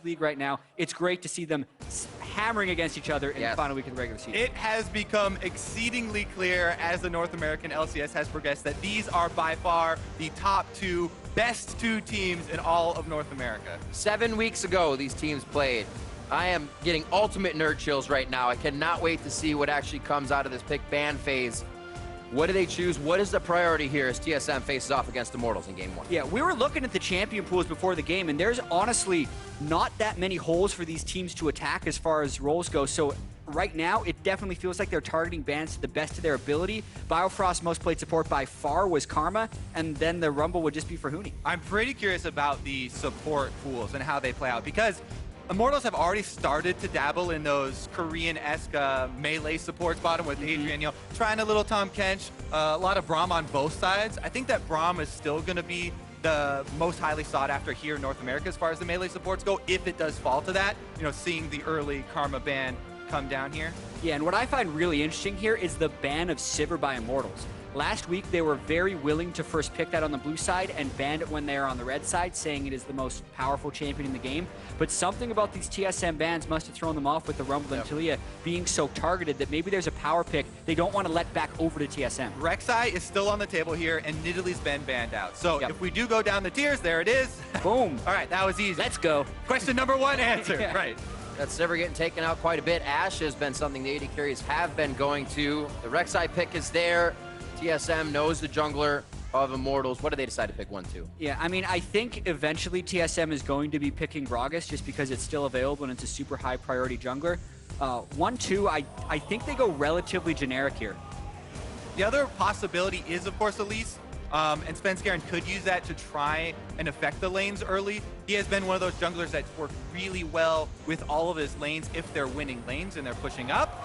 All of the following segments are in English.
league right now. It's great to see them hammering against each other in the final week of the regular season. It has become exceedingly clear as the North American LCS has progressed that these are by far the top best two teams in all of North America. 7 weeks ago, these teams played. I am getting ultimate nerd chills right now. I cannot wait to see what actually comes out of this pick ban phase. What do they choose? What is the priority here as TSM faces off against Immortals in Game 1? Yeah, we were looking at the champion pools before the game, and there's honestly not that many holes for these teams to attack as far as roles go. So right now, it definitely feels like they're targeting bans to the best of their ability. Biofrost's most played support by far was Karma, and then the Rumble would just be for Huni. I'm pretty curious about the support pools and how they play out, because Immortals have already started to dabble in those Korean-esque melee supports bottom with Adrian, you know, trying a little Tom Kench, a lot of Braum on both sides. I think that Braum is still going to be the most highly sought after here in North America as far as the melee supports go, if it does fall to that, you know, seeing the early Karma ban come down here. Yeah, and what I find really interesting here is the ban of Sivir by Immortals. Last week, they were very willing to first pick that on the blue side and ban it when they are on the red side, saying it is the most powerful champion in the game. But something about these TSM bans must have thrown them off with the Rumble and Tilia being so targeted that maybe there's a power pick they don't want to let back over to TSM. Rek'Sai is still on the table here, and Nidalee's been banned out. So if we do go down the tiers, there it is. Boom. All right, that was easy. Let's go. Question number 1 answered. Yeah. Right. That's never getting taken out quite a bit. Ashe has been something the AD carries have been going to. The Rek'Sai pick is there. TSM knows the jungler of Immortals. What do they decide to pick 1-2? Yeah, I mean, I think eventually TSM is going to be picking Gragas just because it's still available and it's a super high priority jungler. 1-2, I think they go relatively generic here. The other possibility is, of course, Elise. And Svenskeren could use that to try and affect the lanes early. He has been one of those junglers that's worked really well with all of his lanes if they're winning lanes and they're pushing up.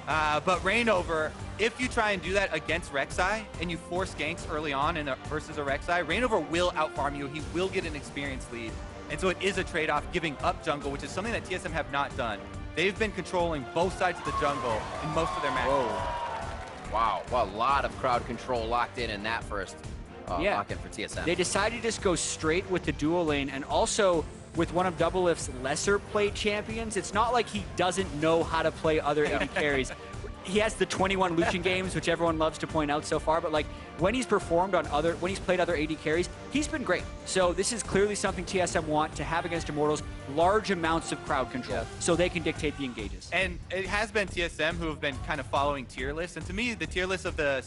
But Reignover, if you try and do that against Rek'Sai and you force ganks early on versus a Rek'Sai, Reignover will outfarm you. He will get an experience lead. And so it is a trade-off giving up jungle, which is something that TSM have not done. They've been controlling both sides of the jungle in most of their matches. Whoa. Wow, well, a lot of crowd control locked in that first lock-in for TSM. They decided to just go straight with the dual lane, and also with one of Doublelift's lesser played champions, it's not like he doesn't know how to play other AD carries. He has the 21 Lucian games, which everyone loves to point out so far, but like when he's performed on when he's played other AD carries, he's been great. So this is clearly something TSM want to have against Immortals, large amounts of crowd control, so they can dictate the engages. And it has been TSM who have been kind of following tier lists, and to me, the tier list of the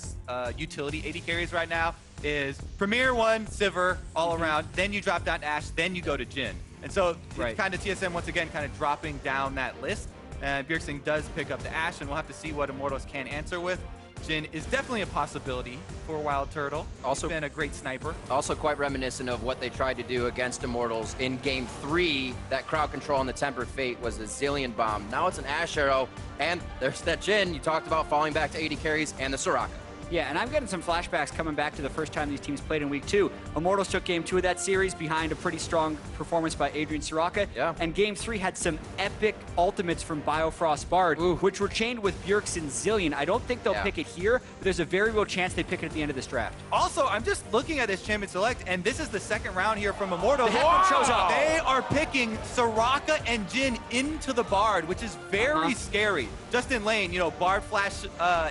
utility AD carries right now is Premier 1, Sivir, all around, then you drop down to Ashe, then you go to Jhin. And so it's kind of TSM once again kind of dropping down that list. And Bjergsen does pick up the Ashe, and we'll have to see what Immortals can answer with. Jhin is definitely a possibility for Wild Turtle. Also been a great sniper. Also quite reminiscent of what they tried to do against Immortals in Game 3. That crowd control on the Tempered Fate was a Zillion Bomb. Now it's an Ashe Arrow, and there's that Jhin you talked about falling back to AD carries and the Soraka. Yeah, and I'm getting some flashbacks coming back to the first time these teams played in Week 2. Immortals took Game 2 of that series behind a pretty strong performance by Adrian Soraka. Yeah. And Game 3 had some epic ultimates from Biofrost Bard, which were chained with Bjergsen Zillion. I don't think they'll pick it here, but there's a very real chance they pick it at the end of this draft. Also, I'm just looking at this Champion Select, and this is the second round here from Immortals. The Hecarim shows up. They are picking Soraka and Jhin into the Bard, which is very scary. Just in lane, you know, Bard Flash,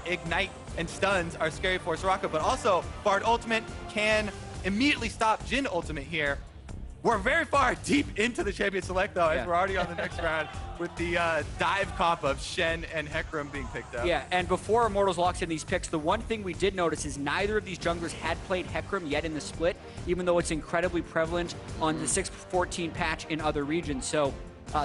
Ignite, and stuns are scary for Soraka, but also Bard Ultimate can immediately stop Jhin Ultimate here. We're very far deep into the Champion Select, though, as we're already on the next round with the dive comp of Shen and Hecarim being picked up. Yeah, and before Immortals locks in these picks, the one thing we did notice is neither of these junglers had played Hecarim yet in the split, even though it's incredibly prevalent on the 6.14 patch in other regions. So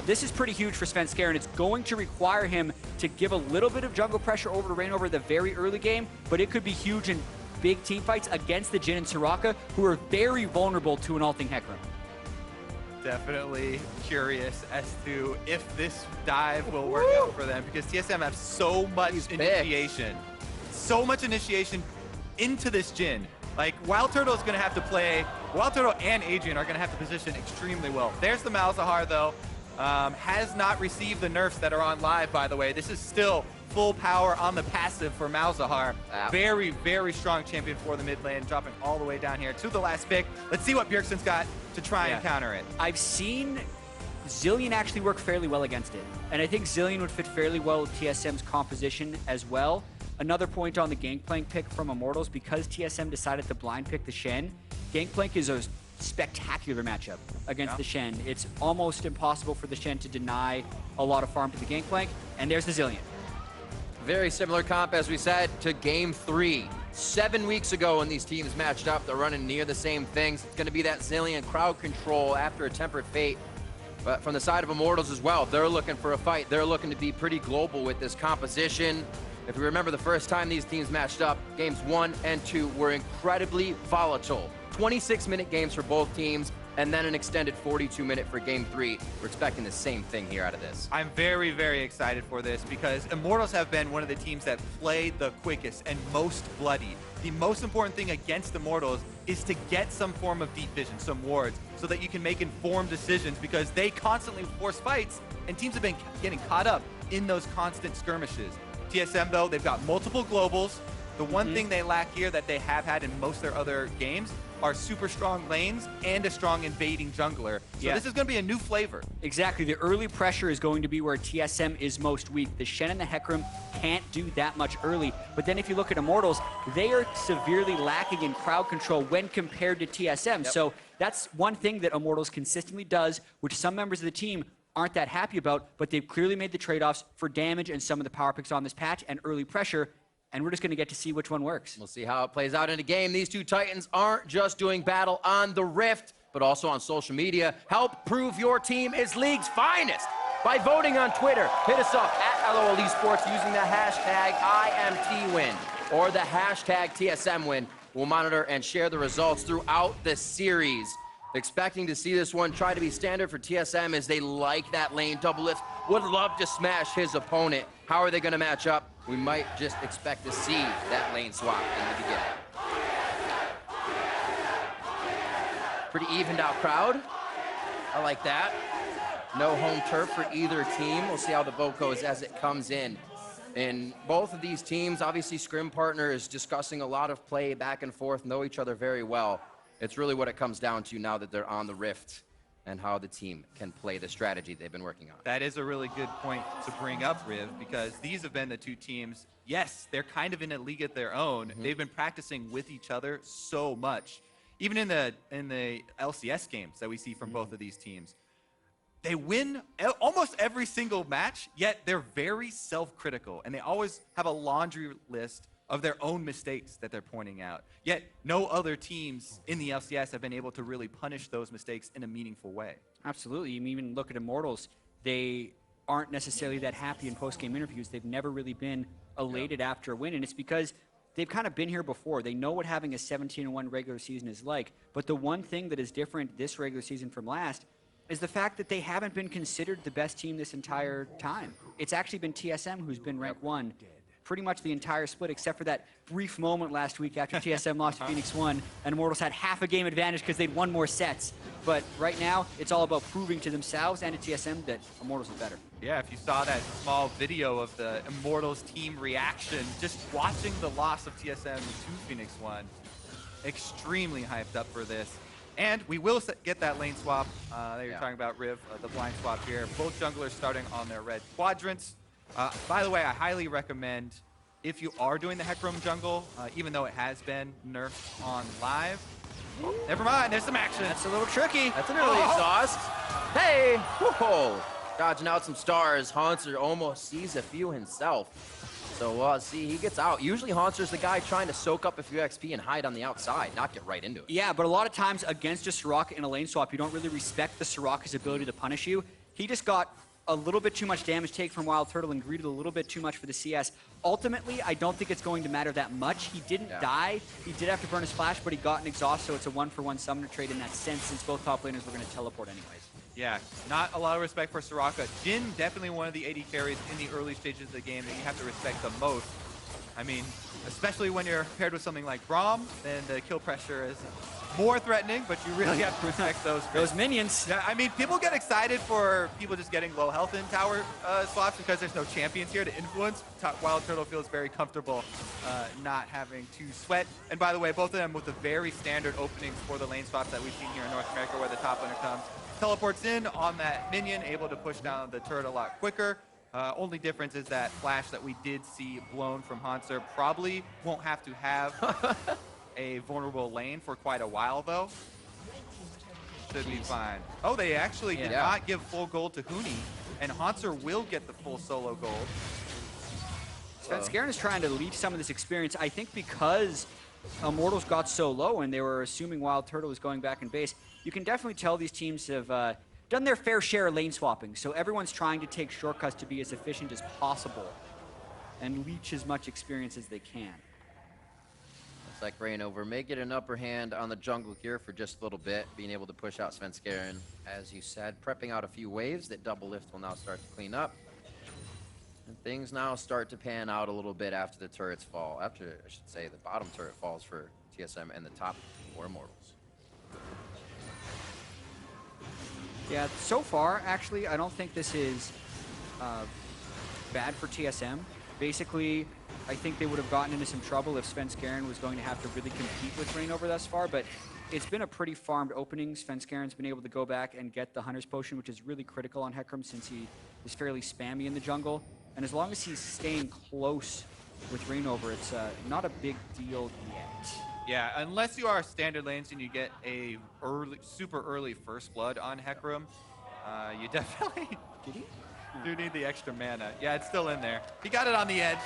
this is pretty huge for Svenskeren. It's going to require him to give a little bit of jungle pressure over to Reignover the very early game, but it could be huge in big team fights against the Jhin and Soraka, who are very vulnerable to an ulting Hecarim. Definitely curious as to if this dive will work out for them, because TSM have so much initiation. So much initiation into this Jhin. Like, Wild Turtle is going to have to play, Wild Turtle and Adrian are going to have to position extremely well. There's the Malzahar, though. Has not received the nerfs that are on live, by the way. This is still full power on the passive for Malzahar. Very, very strong champion for the mid lane, dropping all the way down here to the last pick. Let's see what Bjergsen's got to try and counter it. I've seen Zillion actually worked fairly well against it. And I think Zillion would fit fairly well with TSM's composition as well. Another point on the Gangplank pick from Immortals, because TSM decided to blind pick the Shen, Gangplank is a spectacular matchup against the Shen. It's almost impossible for the Shen to deny a lot of farm to the Gangplank, and there's the Zillion. Very similar comp, as we said, to Game 3. 7 weeks ago when these teams matched up, they're running near the same things. It's going to be that Zillion crowd control after a tempered fate. But from the side of Immortals as well, they're looking for a fight. They're looking to be pretty global with this composition. If you remember the first time these teams matched up, games 1 and 2 were incredibly volatile. 26-minute games for both teams, and then an extended 42-minute for Game 3. We're expecting the same thing here out of this. I'm very, very excited for this because Immortals have been one of the teams that played the quickest and most bloody. The most important thing against Immortals is to get some form of deep vision, some wards, so that you can make informed decisions, because they constantly force fights and teams have been getting caught up in those constant skirmishes. TSM, though, they've got multiple globals. The one thing they lack here that they have had in most of their other games are super strong lanes and a strong invading jungler. So this is going to be a new flavor. Exactly. The early pressure is going to be where TSM is most weak. The Shen and the Hecarim can't do that much early. But then if you look at Immortals, they are severely lacking in crowd control when compared to TSM. So that's one thing that Immortals consistently does, which some members of the team aren't that happy about, but they've clearly made the trade-offs for damage and some of the power picks on this patch and early pressure. And we're just going to get to see which one works. We'll see how it plays out in a game. These two Titans aren't just doing battle on the Rift, but also on social media. Help prove your team is League's finest by voting on Twitter. Hit us up at LOL Esports using the hashtag IMTWin or the hashtag TSMWin. We'll monitor and share the results throughout the series. Expecting to see this one try to be standard for TSM as they like that lane double lift. Would love to smash his opponent. How are they going to match up? We might just expect to see that lane swap in the beginning. Pretty evened out crowd. I like that. No home turf for either team. We'll see how the vote goes as it comes in. In both of these teams, obviously Scrim Partner is discussing a lot of play back and forth, know each other very well. It's really what it comes down to now that they're on the Rift and how the team can play the strategy they've been working on. That is a really good point to bring up, Riv, because these have been the two teams. Yes, they're kind of in a league of their own. They've been practicing with each other so much. Even in the LCS games that we see from both of these teams, they win almost every single match, yet they're very self-critical, and they always have a laundry list of their own mistakes that they're pointing out. Yet no other teams in the LCS have been able to really punish those mistakes in a meaningful way. Absolutely. You even look at Immortals, they aren't necessarily that happy in post-game interviews. They've never really been elated after a win, and it's because they've kind of been here before. They know what having a 17-1 regular season is like, but the one thing that is different this regular season from last is the fact that they haven't been considered the best team this entire time. It's actually been TSM who's been ranked 1 pretty much the entire split, except for that brief moment last week after TSM lost to Phoenix 1, and Immortals had half a game advantage because they'd won more sets. But right now, it's all about proving to themselves and to TSM that Immortals is better. Yeah, if you saw that small video of the Immortals team reaction, just watching the loss of TSM to Phoenix 1, extremely hyped up for this. And we will get that lane swap that you're talking about, Riv, the blind swap here. Both junglers starting on their red quadrants. By the way, I highly recommend, if you are doing the Hecarim jungle, even though it has been nerfed on live. Oh, never mind, there's some action. That's a little tricky. That's an early exhaust. Hey! Whoa! Dodging out some stars. Haunter almost sees a few himself. So, see, he gets out. Usually Haunter's the guy trying to soak up a few XP and hide on the outside, not get right into it. Yeah, but a lot of times against a Soraka in a lane swap, you don't really respect the Soraka's ability to punish you. He just got a little bit too much damage take from Wild Turtle and greeted a little bit too much for the CS. Ultimately, I don't think it's going to matter that much. He didn't die. He did have to burn his flash, but he got an exhaust, so it's a 1-for-1 summoner trade in that sense, since both top laners were going to teleport anyways. Yeah, not a lot of respect for Soraka. Jhin, definitely one of the AD carries in the early stages of the game that you have to respect the most. I mean, especially when you're paired with something like Braum, then the kill pressure is more threatening, but you really have to respect those minions. Yeah, I mean, people get excited for people just getting low health in tower swaps because there's no champions here to influence. Wild Turtle feels very comfortable not having to sweat. And by the way, both of them with the very standard openings for the lane swaps that we've seen here in North America, where the top laner comes teleports in on that minion, able to push down the turret a lot quicker. Only difference is that flash that we did see blown from Hanser probably won't have to have a vulnerable lane for quite a while, though. Should be fine. Oh, they actually did not give full gold to Huni, and Hanser will get the full solo gold. Svenskeren is trying to leech some of this experience, I think, because Immortals got so low and they were assuming Wild Turtle was going back in base. You can definitely tell these teams have done their fair share of lane swapping, so everyone's trying to take shortcuts to be as efficient as possible and leech as much experience as they can. Looks like Reignover may get an upper hand on the jungle here for just a little bit, being able to push out Svenskeren, as you said, prepping out a few waves that Double Lift will now start to clean up. And things now start to pan out a little bit after the turrets fall. After, I should say, the bottom turret falls for TSM and the top for Immortals. Yeah, so far, actually, I don't think this is bad for TSM. Basically, I think they would have gotten into some trouble if Svenskeren was going to have to really compete with Reignover thus far, but it's been a pretty farmed opening. Svenskeren's been able to go back and get the Hunter's Potion, which is really critical on Hecarim since he is fairly spammy in the jungle. And as long as he's staying close with Reignover, it's not a big deal yet. Yeah, unless you are standard lanes and you get a super early first blood on Hecarim, you definitely do need the extra mana. Yeah, it's still in there. He got it on the edge.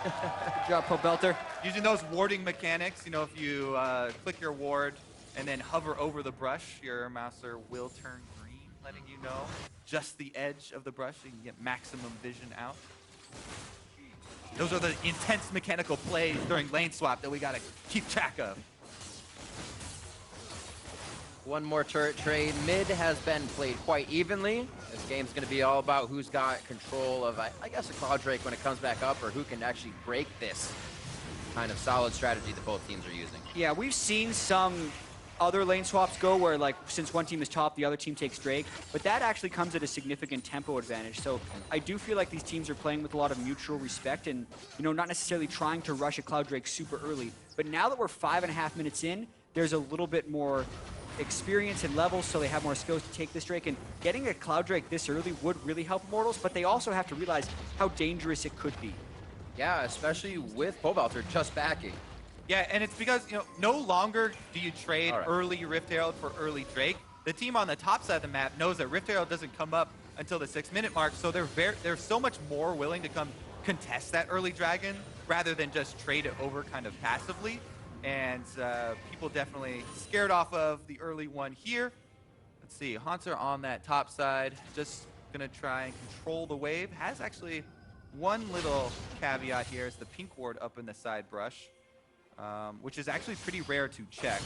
Good job, Pobelter. Using those warding mechanics, you know, if you click your ward and then hover over the brush, your mouser will turn green, letting you know just the edge of the brush so you can get maximum vision out. Those are the intense mechanical plays during lane swap that we gotta keep track of. One more turret trade. Mid has been played quite evenly. This game's going to be all about who's got control of, I guess, a Cloud Drake when it comes back up, or who can actually break this kind of solid strategy that both teams are using. Yeah, we've seen some other lane swaps go where, like, since one team is top, the other team takes Drake, but that actually comes at a significant tempo advantage. So I do feel like these teams are playing with a lot of mutual respect and, you know, not necessarily trying to rush a Cloud Drake super early. But now that we're 5.5 minutes in, there's a little bit more experience and levels, so they have more skills to take this Drake, and getting a Cloud Drake this early would really help Immortals, but they also have to realize how dangerous it could be. Yeah, especially with Pobelter just backing. Yeah, and it's because, you know, no longer do you trade early Rift Herald for early Drake. The team on the top side of the map knows that Rift Herald doesn't come up until the 6-minute mark, so they're so much more willing to come contest that early dragon rather than just trade it over kind of passively. And people definitely scared off of the early one here. Let's see, Hanser on that top side, just gonna try and control the wave. Has actually one little caveat here is the pink ward up in the side brush, which is actually pretty rare to check.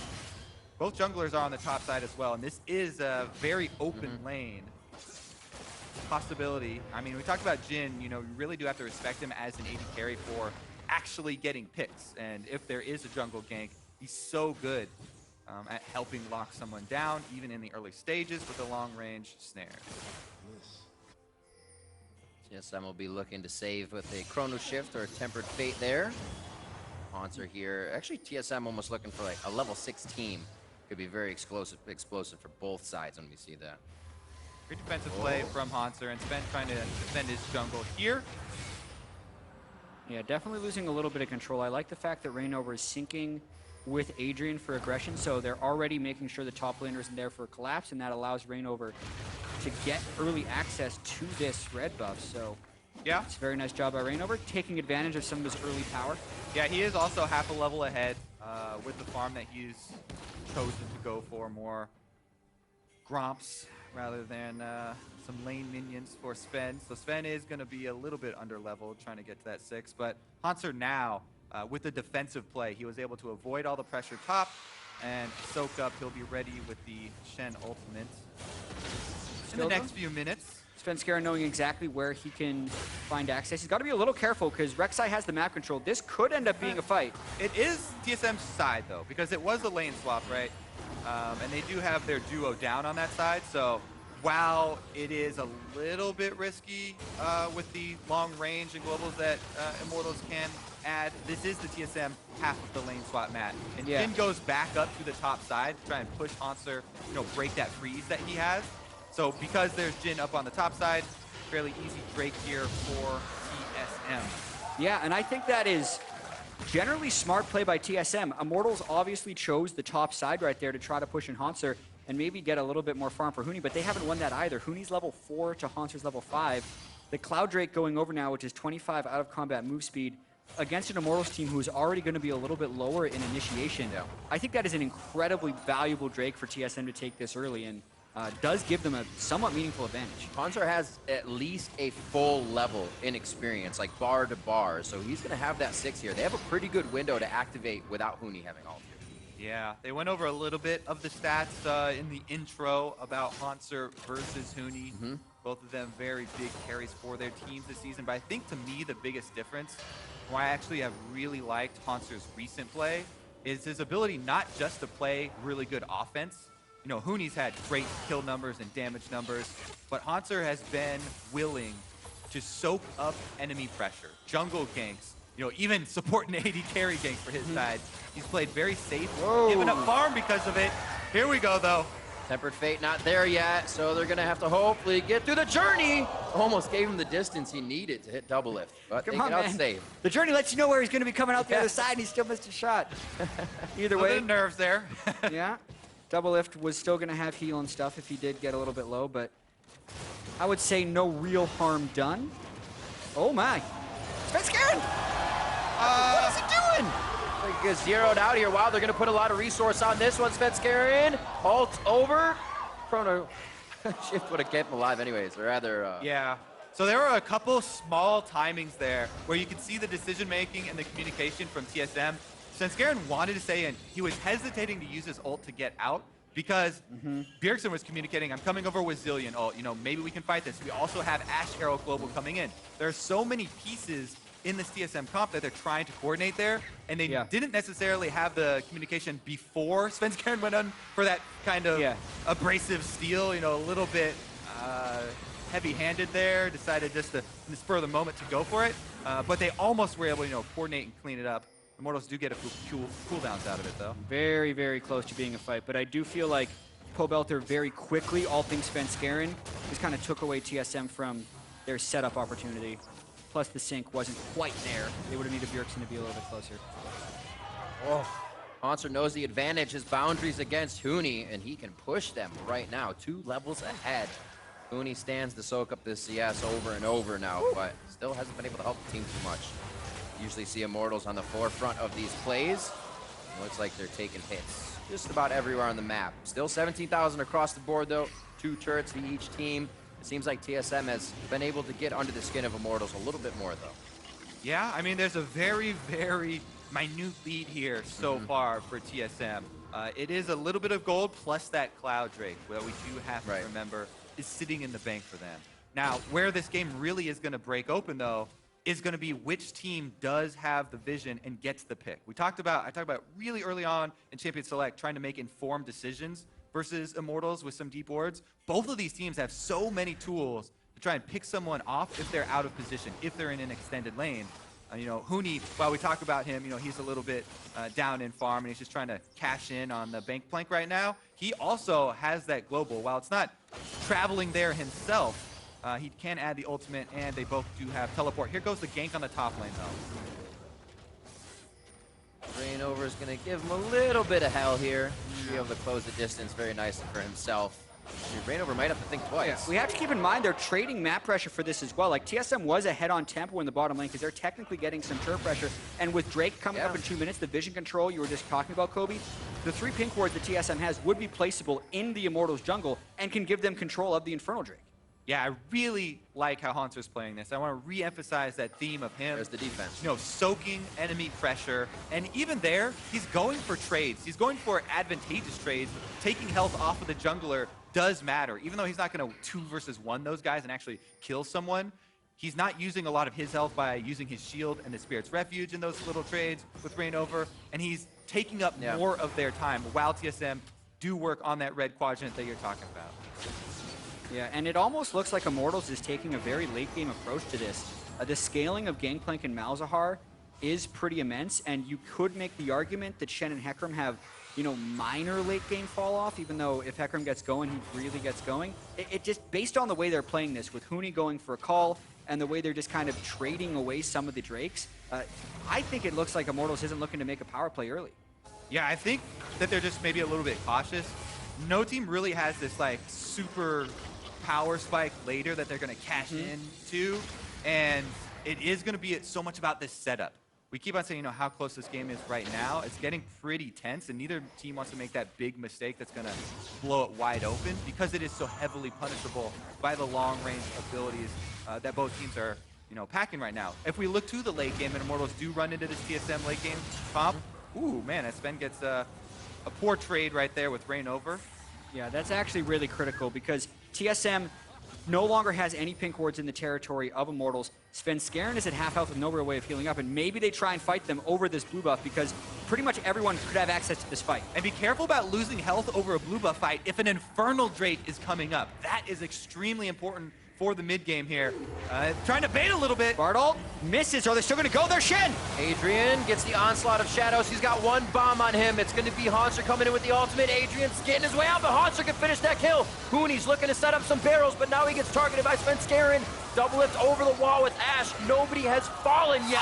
Both junglers are on the top side as well, and this is a very open lane. Possibility, I mean, we talked about Jhin, you know, you really do have to respect him as an AD carry for actually getting picks, and if there is a jungle gank, he's so good at helping lock someone down, even in the early stages with a long-range snare. TSM will be looking to save with a Chrono Shift or a Tempered Fate there. Hanser here. Actually, TSM almost looking for like a level 6 team. Could be very explosive for both sides when we see that. Great defensive play from Hanser, and Sven trying to defend his jungle here. Yeah, definitely losing a little bit of control. I like the fact that Reignover is syncing with Adrian for aggression, so they're already making sure the top laner isn't there for a collapse, and that allows Reignover to get early access to this red buff. So yeah, it's a very nice job by Reignover, taking advantage of some of his early power. Yeah, he is also half a level ahead with the farm that he's chosen to go for, more Gromps rather than some lane minions for Sven. So Sven is going to be a little bit under leveled trying to get to that 6, but Hanser now with the defensive play, he was able to avoid all the pressure top and soak up. He'll be ready with the Shen ultimate in the next few minutes. Svenskeren knowing exactly where he can find access. He's got to be a little careful because Rek'Sai has the map control. This could end up being a fight. It is TSM's side though, because it was a lane swap, right? And they do have their duo down on that side, so while it is a little bit risky with the long range and globals that Immortals can add, this is the TSM half of the lane swap mat. And Yeah. Jin goes back up to the top side to try and push Hanser, you know, break that freeze that he has. So because there's Jin up on the top side, fairly easy break here for TSM. Yeah, and I think that is generally smart play by TSM. Immortals obviously chose the top side right there to try to push in Hanser and maybe get a little bit more farm for Huni, but they haven't won that either. Huni's level 4 to Hanser's level 5. The Cloud Drake going over now, which is 25 out of combat move speed, against an Immortals team who's already going to be a little bit lower in initiation. Yeah. I think that is an incredibly valuable Drake for TSM to take this early, and does give them a somewhat meaningful advantage. Hanser has at least a full level in experience, like bar to bar, so he's going to have that 6 here. They have a pretty good window to activate without Huni having all of it. Yeah, they went over a little bit of the stats in the intro about Hanser versus Huni. Both of them very big carries for their teams this season, but I think to me the biggest difference, why I actually have really liked Hanser's recent play, is his ability not just to play really good offense. You know, Huni's had great kill numbers and damage numbers, but Hanser has been willing to soak up enemy pressure, jungle ganks, you know, even support and AD carry ganks for his side. He's played very safe, giving up farm because of it. Here we go, though. Tempered Fate not there yet, so they're going to have to hopefully get through the journey. Almost gave him the distance he needed to hit double lift, but they get out safe. The journey lets you know where he's going to be coming out the other side, and he still missed a shot. Either A little way. bit of nerves there. Yeah. Double lift was still going to have heal and stuff if he did get a little bit low, but I would say no real harm done. Oh my. SvenScarin! What is he doing? They get zeroed out here. Wow, they're going to put a lot of resource on this one. SvenScarin, ult over. Chrono shift would have kept him alive anyways, or rather... Yeah. So there were a couple small timings there where you could see the decision-making and the communication from TSM. SvenScarin wanted to say, and he was hesitating to use his ult to get out because Bjergsen was communicating, I'm coming over with Zillion ult, you know, maybe we can fight this. We also have Ashe Arrow Global coming in. There are so many pieces in this TSM comp that they're trying to coordinate there, and they didn't necessarily have the communication before SvenScarin went on for that kind of abrasive steal, you know, a little bit heavy-handed there, decided just to, in the spur of the moment, to go for it. But they almost were able to, you know, coordinate and clean it up. Immortals do get a cooldowns out of it, though. Very, very close to being a fight, but I do feel like Pobelter very quickly, all things SvenScarin, just kind of took away TSM from their setup opportunity. Plus the sync wasn't quite there. They would have needed Bjergsen to be a little bit closer. Oh, Hanser knows the advantage, his boundaries against Huni, and he can push them right now, 2 levels ahead. Huni stands to soak up this CS over and over now, but still hasn't been able to help the team too much. Usually see Immortals on the forefront of these plays. It looks like they're taking hits just about everywhere on the map. Still 17,000 across the board though, 2 turrets to each team. It seems like TSM has been able to get under the skin of Immortals a little bit more though. Yeah, I mean, there's a very, very minute lead here so far for TSM. It is a little bit of gold plus that Cloud Drake that we do have to remember is sitting in the bank for them. Now, where this game really is going to break open though, is going to be which team does have the vision and gets the pick. I talked about really early on in Champion Select trying to make informed decisions versus Immortals with some deep wards. Both of these teams have so many tools to try and pick someone off if they're out of position, if they're in an extended lane. You know, Huni, while we talk about him, you know, he's a little bit down in farm and he's just trying to cash in on the bank plank right now. He also has that global. While it's not traveling there himself, he can add the ultimate, and they both do have teleport. Here goes the gank on the top lane, though. Rainover is going to give him a little bit of hell here. Be able to close the distance very nicely for himself. Rainover might have to think twice. We have to keep in mind they're trading map pressure for this as well. Like TSM was ahead on tempo in the bottom lane because they're technically getting some turret pressure. And with Drake coming up in 2 minutes, the vision control you were just talking about, Kobe, the 3 pink wards that TSM has would be placeable in the Immortals jungle and can give them control of the Infernal Drake. Yeah, I really like how Hanser's playing this. I want to re-emphasize that theme of him. There's the defense. You know, soaking enemy pressure. And even there, he's going for trades. He's going for advantageous trades. Taking health off of the jungler does matter. Even though he's not going to 2 versus 1 those guys and actually kill someone, he's not using a lot of his health by using his shield and the Spirit's Refuge in those little trades with Rainover. And he's taking up more of their time while TSM do work on that red quadrant that you're talking about. Yeah, and it almost looks like Immortals is taking a very late game approach to this. The scaling of Gangplank and Malzahar is pretty immense, and you could make the argument that Shen and Hecarim have, you know, minor late game fall off, even though if Hecarim gets going, he really gets going. It just, based on the way they're playing this, with Huni going for a call, and the way they're just kind of trading away some of the Drakes, I think it looks like Immortals isn't looking to make a power play early. Yeah, I think that they're just maybe a little bit cautious. No team really has this like super power spike later that they're going to cash into, and it is going to be so much about this setup. We keep on saying, you know, how close this game is right now. It's getting pretty tense, and neither team wants to make that big mistake that's going to blow it wide open because it is so heavily punishable by the long-range abilities that both teams are, you know, packing right now. If we look to the late game and Immortals do run into this TSM late game comp, ooh, man, Sven gets a poor trade right there with Rain over. Yeah, that's actually really critical because TSM no longer has any pink wards in the territory of Immortals. Svenskeren is at half health with no real way of healing up, and maybe they try and fight them over this blue buff because pretty much everyone could have access to this fight. And be careful about losing health over a blue buff fight if an Infernal Drake is coming up. That is extremely important for the mid game here. Trying to bait a little bit. Bardolt misses. Are they still going to go there, Shen? Adrian gets the onslaught of shadows. He's got one bomb on him. It's going to be Hanser coming in with the ultimate. Adrian's getting his way out, but Hanser can finish that kill. Huni's looking to set up some barrels, but now he gets targeted by Svenskeren. Double lift over the wall with Ash. Nobody has fallen yet.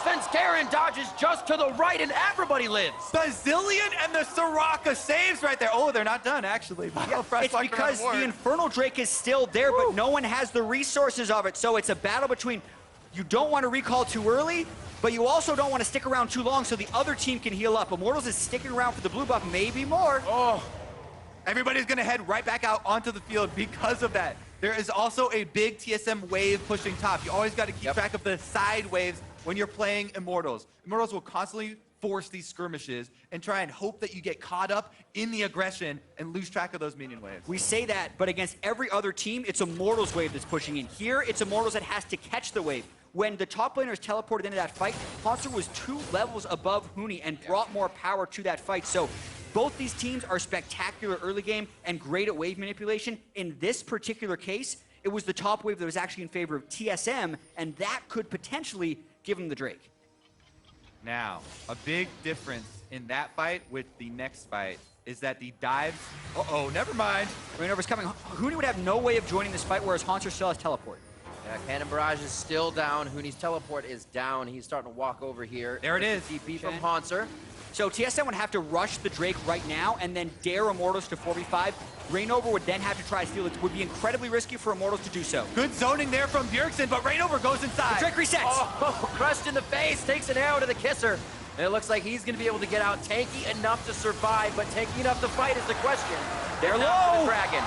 Svenskeren dodges just to the right, and everybody lives. The Zillion and the Soraka saves right there. Oh, they're not done, actually. Yeah, it's because the Infernal Drake is still there, but no one has the resources of it. So it's a battle between, you don't want to recall too early, but you also don't want to stick around too long so the other team can heal up. Immortals is sticking around for the blue buff, maybe more. Oh, everybody's going to head right back out onto the field because of that. There is also a big TSM wave pushing top. You always got to keep track of the side waves when you're playing Immortals. Immortals will constantly force these skirmishes and try and hope that you get caught up in the aggression and lose track of those minion waves. We say that, but against every other team, it's Immortals wave that's pushing in. Here, it's Immortals that has to catch the wave. When the top laners teleported into that fight, Hanser was 2 levels above Huni and brought more power to that fight. So both these teams are spectacular early game and great at wave manipulation. In this particular case, it was the top wave that was actually in favor of TSM, and that could potentially give him the Drake. Now, a big difference in that fight with the next fight is that the dives... Uh-oh, never mind. Rainover's coming. Huni would have no way of joining this fight, whereas Hanser still has teleport. Yeah, Cannon Barrage is still down. Huni's teleport is down. He's starting to walk over here. There it is. TP from Hanser. So TSM would have to rush the Drake right now and then dare Immortals to 4v5. Rainover would then have to try to steal it. It would be incredibly risky for Immortals to do so. Good zoning there from Bjergsen, but Rainover goes inside. The Drake resets. Oh, crushed in the face, takes an arrow to the kisser. And it looks like he's going to be able to get out tanky enough to survive, but tanky enough to fight is the question. They're low. For the Dragon.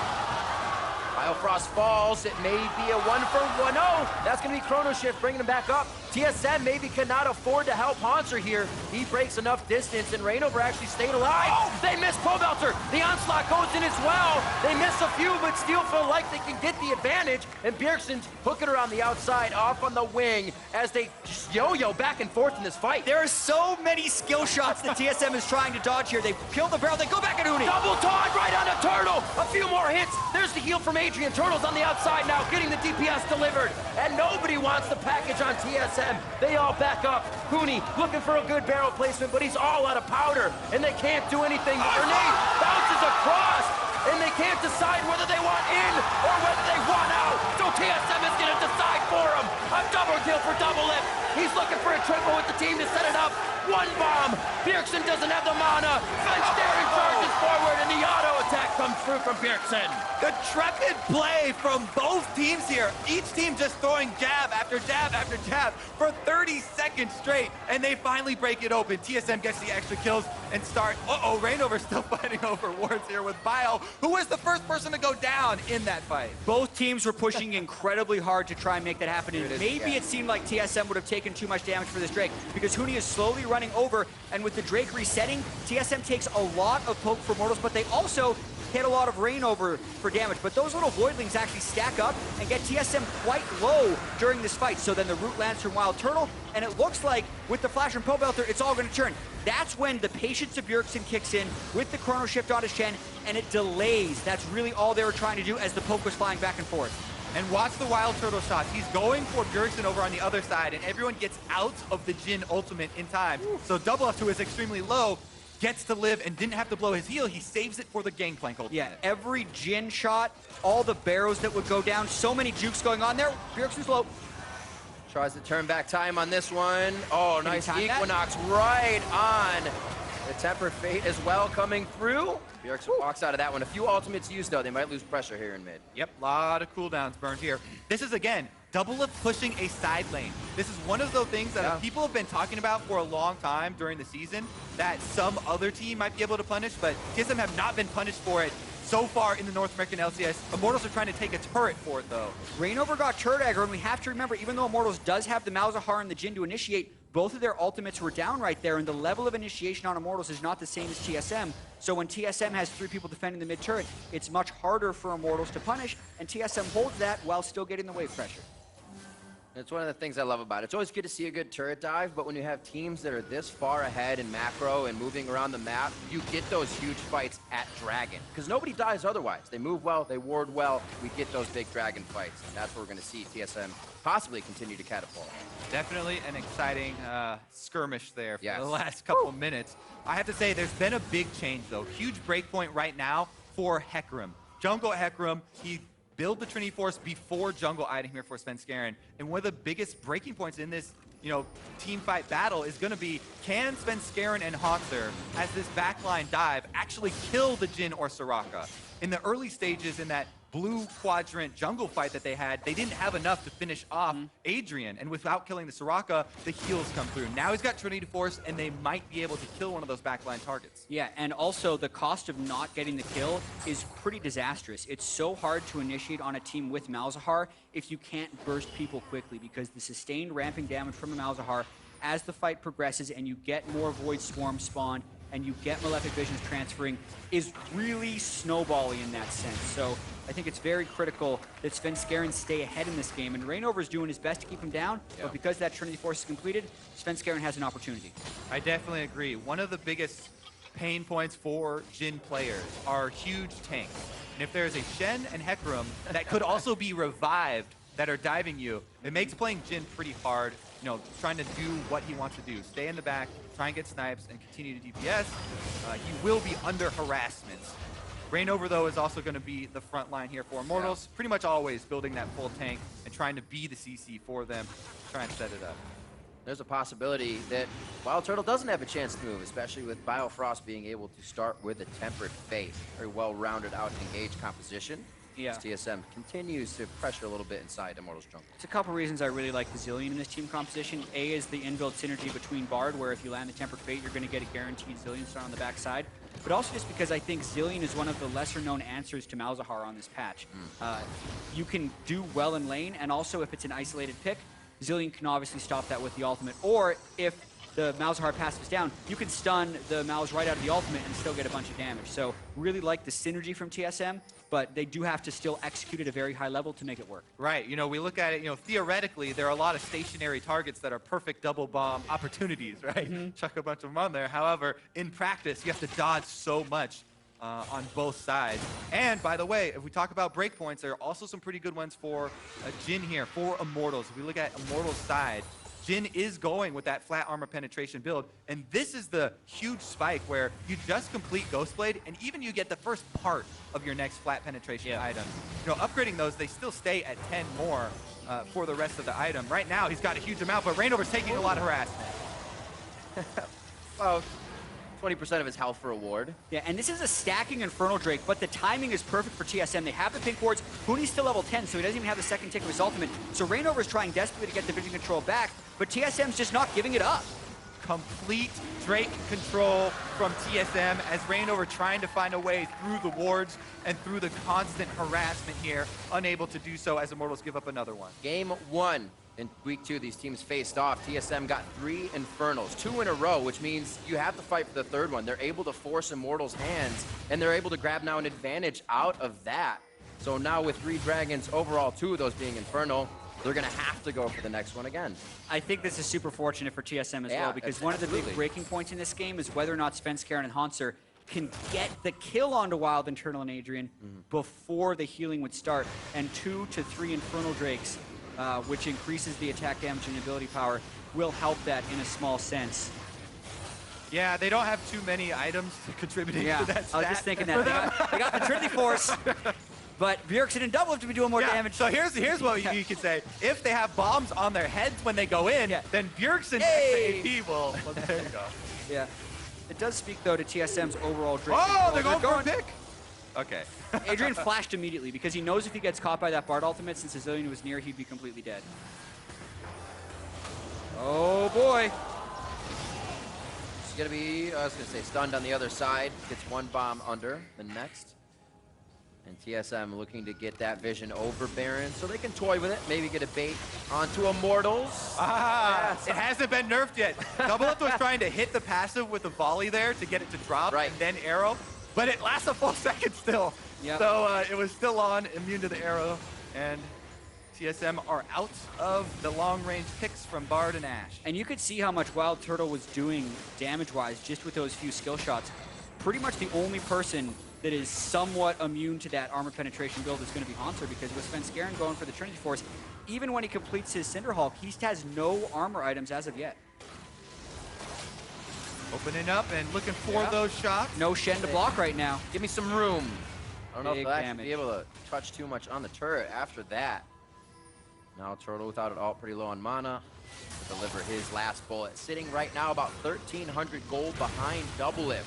Biofrost falls. It may be a 1-for-1. Oh, that's going to be Chrono Shift bringing him back up. TSM maybe cannot afford to help Hanser here. He breaks enough distance, and Rainover actually stayed alive. Oh, they miss Probelter. The onslaught goes in as well. They miss a few, but still feel like they can get the advantage. And Bjergsen's hooking her on the outside, off on the wing, as they just yo-yo back and forth in this fight. There are so many skill shots that TSM is trying to dodge here. They kill the barrel, they go back at Huni. Double taunt right on the Turtle. A few more hits. There's the heal from Adrian. Turtle's on the outside now, getting the DPS delivered. And nobody wants the package on TSM. They all back up. Huni looking for a good barrel placement, but he's all out of powder, and they can't do anything. The grenade bounces across, and they can't decide whether they want in or whether they want out. So TSM is going to decide for him. A double kill for Double Lift. He's looking for a triple with the team to set it up. One bomb. Bjergsen doesn't have the mana. Svenskeren charges forward, and the auto attack comes through from Bjergsen. The trepid play from both teams here. Each team just throwing jab after jab after jab for 30 seconds straight, and they finally break it open. TSM gets the extra kills and start. Uh-oh, Rainover still fighting over wards here with Bio, who was the first person to go down in that fight. Both teams were pushing incredibly hard to try and make that happen. And maybe it seemed like TSM would have taken too much damage for this Drake because Huni is slowly running over, and with the Drake resetting, TSM takes a lot of poke for Immortals, but they also hit a lot of Rainover for damage. But those little Voidlings actually stack up and get TSM quite low during this fight. So then the root lands from Wild Turtle, and it looks like with the flash from Probelter, it's all going to turn. That's when the patience of Bjergsen kicks in with the Chrono Shift onto Shen, and it delays. That's really all they were trying to do as the poke was flying back and forth. And watch the Wild Turtle shots. He's going for Bjergsen over on the other side, and everyone gets out of the Jhin ultimate in time. So Double Up, who is extremely low, gets to live and didn't have to blow his heal. He saves it for the Gangplank ultimate. Yeah, every Jhin shot, all the barrows that would go down, so many jukes going on there. Bjergsen's low. Tries to turn back time on this one. Oh, Can he nice time that? Equinox right on. The Tempered Fate as well coming through. Bjergsen walks out of that one. A few ultimates used, though. They might lose pressure here in mid. Yep, a lot of cooldowns burned here. This is, again, Double Up pushing a side lane. This is one of those things that people have been talking about for a long time during the season, that some other team might be able to punish, but TSM have not been punished for it so far in the North American LCS. Immortals are trying to take a turret for it, though. Reignover got turret aggro, and we have to remember, even though Immortals does have the Malzahar and the Jhin to initiate, both of their ultimates were down right there, and the level of initiation on Immortals is not the same as TSM. So when TSM has 3 people defending the mid turret, it's much harder for Immortals to punish, and TSM holds that while still getting the wave pressure. It's one of the things I love about it. It's always good to see a good turret dive, but when you have teams that are this far ahead in macro and moving around the map, you get those huge fights at Dragon. Because nobody dies otherwise. They move well, they ward well, we get those big Dragon fights. And that's where we're going to see TSM possibly continue to catapult. Definitely an exciting skirmish there for Yes. the last couple minutes. I have to say, there's been a big change, though. Huge breakpoint right now for Hecarim. Jungle Hecarim, he build the Trinity Force before jungle item here for Svenskeren. And one of the biggest breaking points in this, team fight battle is going to be, can Svenskeren and Hauntzer, as this backline dive, actually kill the Jhin or Soraka? In the early stages in that blue quadrant jungle fight that they had, they didn't have enough to finish off Adrian, and without killing the Soraka, the heals come through. Now he's got Trinity Force, and they might be able to kill one of those backline targets. Yeah, and also the cost of not getting the kill is pretty disastrous. It's so hard to initiate on a team with Malzahar if you can't burst people quickly, because the sustained ramping damage from a Malzahar as the fight progresses and you get more Void Swarm spawned and you get Malefic Visions transferring is really snowbally in that sense. So I think it's very critical that Svenskeren stay ahead in this game, and Reignover's doing his best to keep him down, but because that Trinity Force is completed, Svenskeren has an opportunity. I definitely agree. One of the biggest pain points for Jhin players are huge tanks. And if there's a Shen and Hecarim that could also be revived that are diving you, it makes playing Jhin pretty hard, trying to do what he wants to do. Stay in the back, try and get snipes, and continue to DPS. He will be under harassment. Reignover, though, is also going to be the front line here for Immortals, pretty much always building that full tank and trying to be the CC for them, try and set it up. There's a possibility that Wild Turtle doesn't have a chance to move, especially with Biofrost being able to start with a Tempered Fate. Very well-rounded out engaged composition. Yeah. As TSM continues to pressure a little bit inside Immortals jungle. It's a couple reasons I really like the Zillion in this team composition. A is the inbuilt synergy between Bard, where if you land the Tempered Fate, you're going to get a guaranteed Zillion star on the backside. But also just because I think Zillion is one of the lesser-known answers to Malzahar on this patch. You can do well in lane, and also if it's an isolated pick, Zillion can obviously stop that with the ultimate. Or if the Malzahar passes down, you can stun the Malz right out of the ultimate and still get a bunch of damage. So really like the synergy from TSM, but they do have to still execute at a very high level to make it work. Right, we look at it, theoretically, there are a lot of stationary targets that are perfect double bomb opportunities, right? Chuck a bunch of them on there. However, in practice, you have to dodge so much on both sides. And by the way, if we talk about breakpoints, there are also some pretty good ones for Jhin here, for Immortals. If we look at Immortals' side, Jhin is going with that flat armor penetration build, and this is the huge spike where you just complete Ghostblade, and even you get the first part of your next flat penetration item. Upgrading those, they still stay at 10 more for the rest of the item. Right now, he's got a huge amount, but Reignover's taking a lot of harassment. Well, 20% of his health for a ward. Yeah, and this is a stacking Infernal Drake, but the timing is perfect for TSM. They have the pink wards. Huni's still level 10, so he doesn't even have the second tick of his ultimate. So Reignover's trying desperately to get the vision control back, but TSM's just not giving it up. Complete Drake control from TSM as Reignover trying to find a way through the wards and through the constant harassment here, unable to do so as Immortals give up another one. Game 1 in week 2, these teams faced off. TSM got 3 Infernals, 2 in a row, which means you have to fight for the third one. They're able to force Immortals' hands, and they're able to grab now an advantage out of that. So now with 3 Dragons overall, 2 of those being Infernal, they're going to have to go for the next one again. I think this is super fortunate for TSM as well, because one of the big breaking points in this game is whether or not Svenskeren and Hauntzer can get the kill onto Wild, Internal, and Adrian before the healing would start. And 2 to 3 Infernal Drakes, which increases the attack damage and ability power, will help that in a small sense. Yeah, they don't have too many items contributing to that stat. I was just thinking that. They got the Trinity Force, but Bjergsen and Double have to be doing more damage. So here's what you could say. If they have bombs on their heads when they go in, then Bjergsen's AP will... Well, there you go. Yeah. It does speak, though, to TSM's overall drift. Oh, they're going for a pick? Okay. Adrian flashed immediately because he knows if he gets caught by that Bard ultimate, since Zillion was near, he'd be completely dead. Oh, boy. He's going to be, I was going to say, stunned on the other side. Gets one bomb under the next. And TSM looking to get that vision over Baron so they can toy with it, maybe get a bait onto Immortals. Yes. It hasn't been nerfed yet. Double Up was trying to hit the passive with a volley there to get it to drop and then arrow, but it lasts a full second still. Yep. So it was still on, immune to the arrow, and TSM are out of the long-range picks from Bard and Ashe. And you could see how much Wild Turtle was doing damage-wise just with those few skill shots. Pretty much the only person that is somewhat immune to that armor penetration build is going to be Haunter, because with Svenskeren going for the Trinity Force, even when he completes his Cinderhulk, he has no armor items as of yet. Opening up and looking for those shots. No Shen to block right now. Give me some room. I don't know if I'll actually damage. be able to touch too much on the turret after that. Now Turtle without it all, pretty low on mana. Deliver his last bullet. Sitting right now about 1,300 gold behind Doublelift.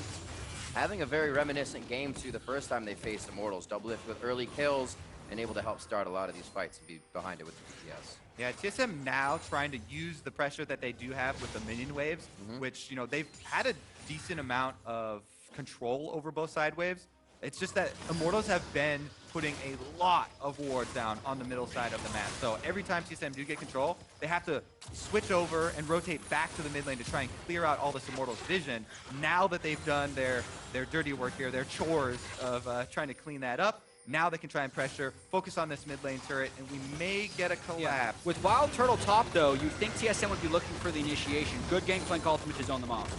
Having a very reminiscent game to the first time they faced Immortals. Doublelift with early kills and able to help start a lot of these fights and be behind it with the DPS. Yeah, TSM now trying to use the pressure that they do have with the minion waves, which, you know, they've had a decent amount of control over both side waves. It's just that Immortals have been putting a lot of wards down on the middle side of the map. So every time TSM do get control, they have to switch over and rotate back to the mid lane to try and clear out all this Immortals vision. Now that they've done their dirty work here, their chores of trying to clean that up, now they can try and pressure, focus on this mid lane turret, and we may get a collapse. Yeah. With Wild Turtle top, though, you'd think TSM would be looking for the initiation. Good Gangplank ultimate to zone them off.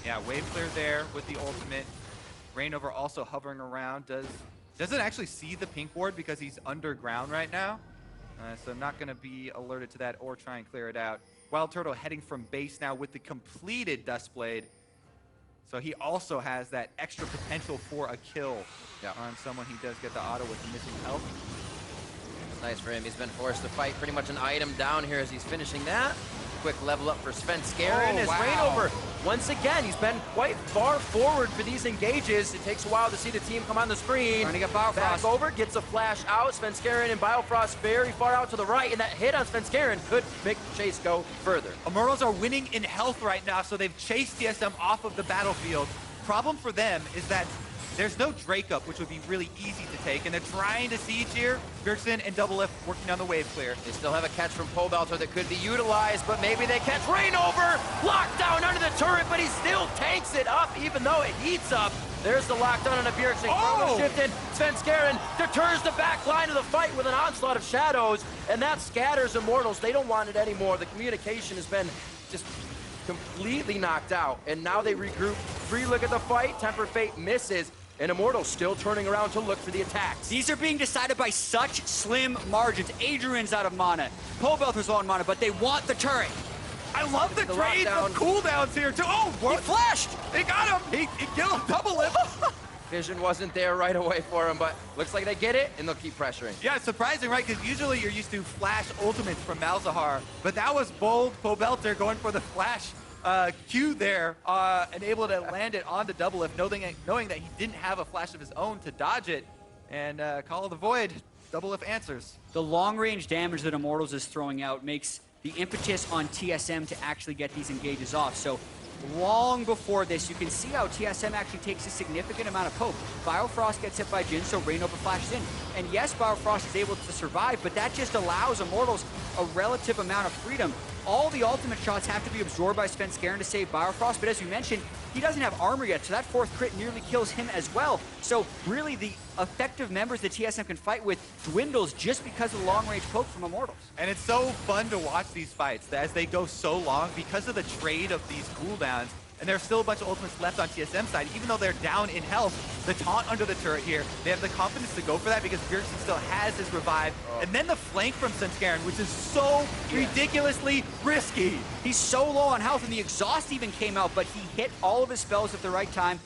Yeah, wave clear there with the ultimate. Rainover also hovering around. Doesn't actually see the pink ward because he's underground right now. So not going to be alerted to that or try and clear it out. Wild Turtle heading from base now with the completed Dustblade. So he also has that extra potential for a kill on someone. He does get the auto with the missing health. Nice for him. He's been forced to fight pretty much an item down here as he's finishing that. Quick level up for Svenskeren as Rainover. Once again, he's been quite far forward for these engages. It takes a while to see the team come on the screen. Trying to get Biofrost. Back over, gets a flash out. Svenskeren and Biofrost very far out to the right, and that hit on Svenskeren could make the chase go further. Immortals are winning in health right now, so they've chased TSM off of the battlefield. Problem for them is that there's no Drake up, which would be really easy to take, and they're trying to siege here. Bjergsen and Doublelift working on the wave clear. They still have a catch from Pobelter that could be utilized, but maybe they catch Rainover. Locked down under the turret, but he still tanks it up, even though it heats up. There's the lockdown on a Bjergsen. Chrono shifted. Svenskeren deters the back line of the fight with an onslaught of shadows, and that scatters Immortals. They don't want it anymore. The communication has been just completely knocked out, and now they regroup. Free look at the fight. Temper Fate misses. And Immortals still turning around to look for the attacks. These are being decided by such slim margins. Adrian's out of mana. Pobelter's low on mana, but they want the turret. I love the trade of cooldowns here, too. Oh, what? He flashed! They got him! He killed Doublelift! Vision wasn't there right away for him, but looks like they get it, and they'll keep pressuring. Yeah, it's surprising, right? Because usually you're used to flash ultimates from Malzahar, but that was bold. Pobelter going for the flash Q there, and able to land it on the Doublelift, knowing that he didn't have a flash of his own to dodge it, and Call of the Void, Doublelift answers. The long-range damage that Immortals is throwing out makes the impetus on TSM to actually get these engages off. So long before this, you can see how TSM actually takes a significant amount of poke. Biofrost gets hit by Jhin, so Rainover flashes in. And yes, Biofrost is able to survive, but that just allows Immortals a relative amount of freedom. All the ultimate shots have to be absorbed by Svenskeren to save Biofrost, but as you mentioned, he doesn't have armor yet, so that fourth crit nearly kills him as well. So really, the effective members that TSM can fight with dwindles just because of the long-range poke from Immortals. And it's so fun to watch these fights as they go so long because of the trade of these cooldowns. and there's still a bunch of ultimates left on TSM side. Even though they're down in health, the taunt under the turret here, they have the confidence to go for that because Bjergsen still has his revive. And then the flank from Svenskeren, which is so ridiculously risky. He's so low on health, and the exhaust even came out, but he hit all of his spells at the right time.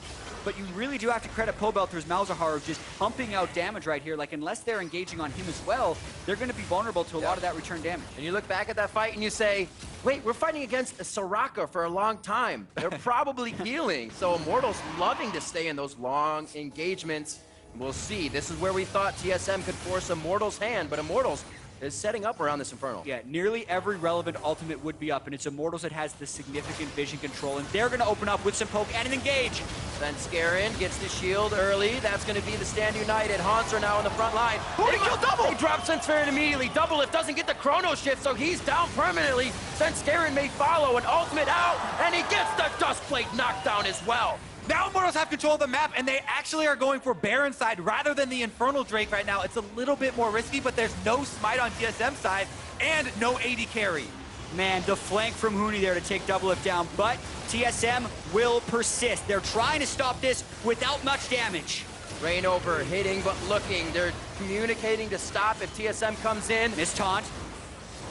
But you really do have to credit Pobelter's Malzahar just pumping out damage right here. Like, unless they're engaging on him as well, they're going to be vulnerable to a lot of that return damage. And you look back at that fight and you say, wait, we're fighting against a Soraka for a long time. They're probably healing. So Immortals loving to stay in those long engagements. We'll see. This is where we thought TSM could force Immortals' hand, but Immortals is setting up around this Infernal. Yeah, nearly every relevant ultimate would be up, and it's Immortals that has the significant vision control, and they're going to open up with some poke and an engage. Then Scarin gets the shield early. That's going to be the Stand United. Hanser now in the front line. They kill double! They drop Svenskeren immediately. Double Lift doesn't get the chrono shift, so he's down permanently. Svenskeren may follow, an ultimate out, and he gets the Dust Plate knockdown as well. Now Immortals have control of the map, and they actually are going for Baron side rather than the Infernal Drake right now. It's a little bit more risky, but there's no smite on TSM side and no AD carry. Man, the flank from Huni there to take Double Lift down, but TSM will persist. They're trying to stop this without much damage. Rainover hitting but looking. They're communicating to stop if TSM comes in. Miss taunt.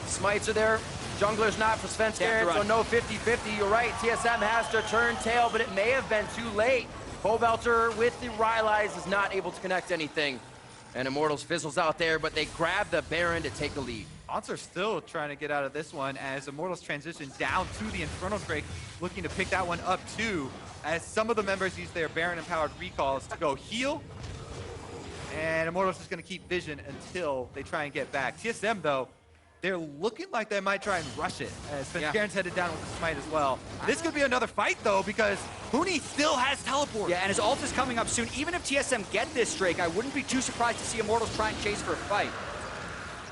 Smites are there. Jungler's not for Svenskeren, so no 50-50. You're right, TSM has to turn tail, but it may have been too late. Pobelter with the Rylai's is not able to connect anything. And Immortals fizzles out there, but they grab the Baron to take the lead. Hanser still trying to get out of this one as Immortals transition down to the Infernal Drake, looking to pick that one up too, as some of the members use their Baron-empowered recalls to go heal. And Immortals is going to keep vision until they try and get back. TSM, though, they're looking like they might try and rush it, as Svenskaren's headed down with the smite as well. This could be another fight, though, because Huni still has teleport. Yeah, and his ult is coming up soon. Even if TSM get this Drake, I wouldn't be too surprised to see Immortals try and chase for a fight.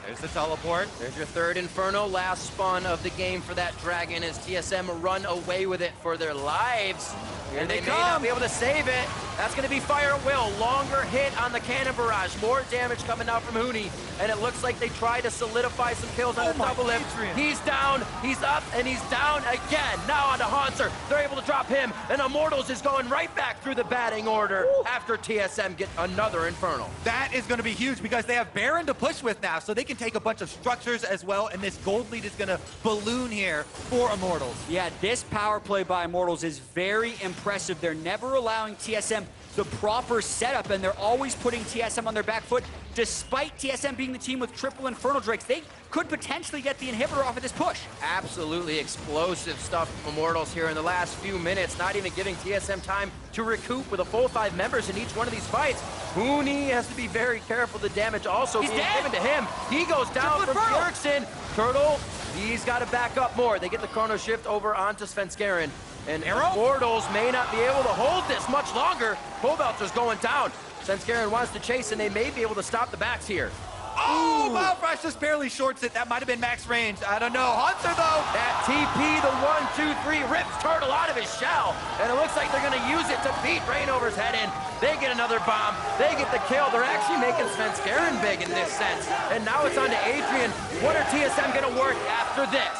There's the teleport. There's your third Inferno, last spawn of the game for that dragon as TSM run away with it for their lives. And they may not be able to save it. That's going to be Fire at Will. Longer hit on the Cannon Barrage. More damage coming out from Huni. And it looks like they try to solidify some kills on the Double Lift. He's down, he's up, and he's down again. Now onto Hanser. They're able to drop him. And Immortals is going right back through the batting order after TSM get another Infernal. That is going to be huge because they have Baron to push with now, so they can take a bunch of structures as well, and this gold lead is going to balloon here for Immortals. Yeah, this power play by Immortals is very impressive. They're never allowing TSM the proper setup, and they're always putting TSM on their back foot. Despite TSM being the team with triple Infernal Drakes, they could potentially get the inhibitor off of this push. Absolutely explosive stuff from Immortals here in the last few minutes, not even giving TSM time to recoup with a full 5 members in each one of these fights. Huni has to be very careful. The damage also being given to him. He goes down from Bjergsen. Turtle, he's got to back up more. They get the chrono shift over onto Svenskeren. And Immortals may not be able to hold this much longer. Pobelter's going down. Svenskeren wants to chase, and they may be able to stop the backs here. Oh, Malfresh just barely shorts it. That might have been max range. I don't know. Hanser, though. That TP, the 1, 2, 3, rips Turtle out of his shell. And it looks like they're going to use it to beat Rainover's head in. They get another bomb. They get the kill. They're actually making Svenskeren big in this sense. And now it's on to Adrian. What are TSM going to work after this?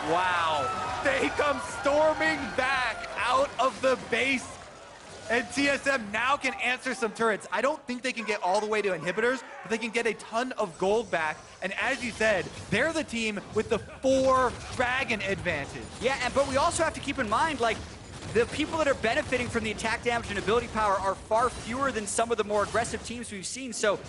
Wow. They come storming back out of the base. And TSM now can answer some turrets. I don't think they can get all the way to inhibitors, but they can get a ton of gold back. And as you said, they're the team with the 4 dragon advantage. Yeah, but we also have to keep in mind, like, the people that are benefiting from the attack damage and ability power are far fewer than some of the more aggressive teams we've seen. So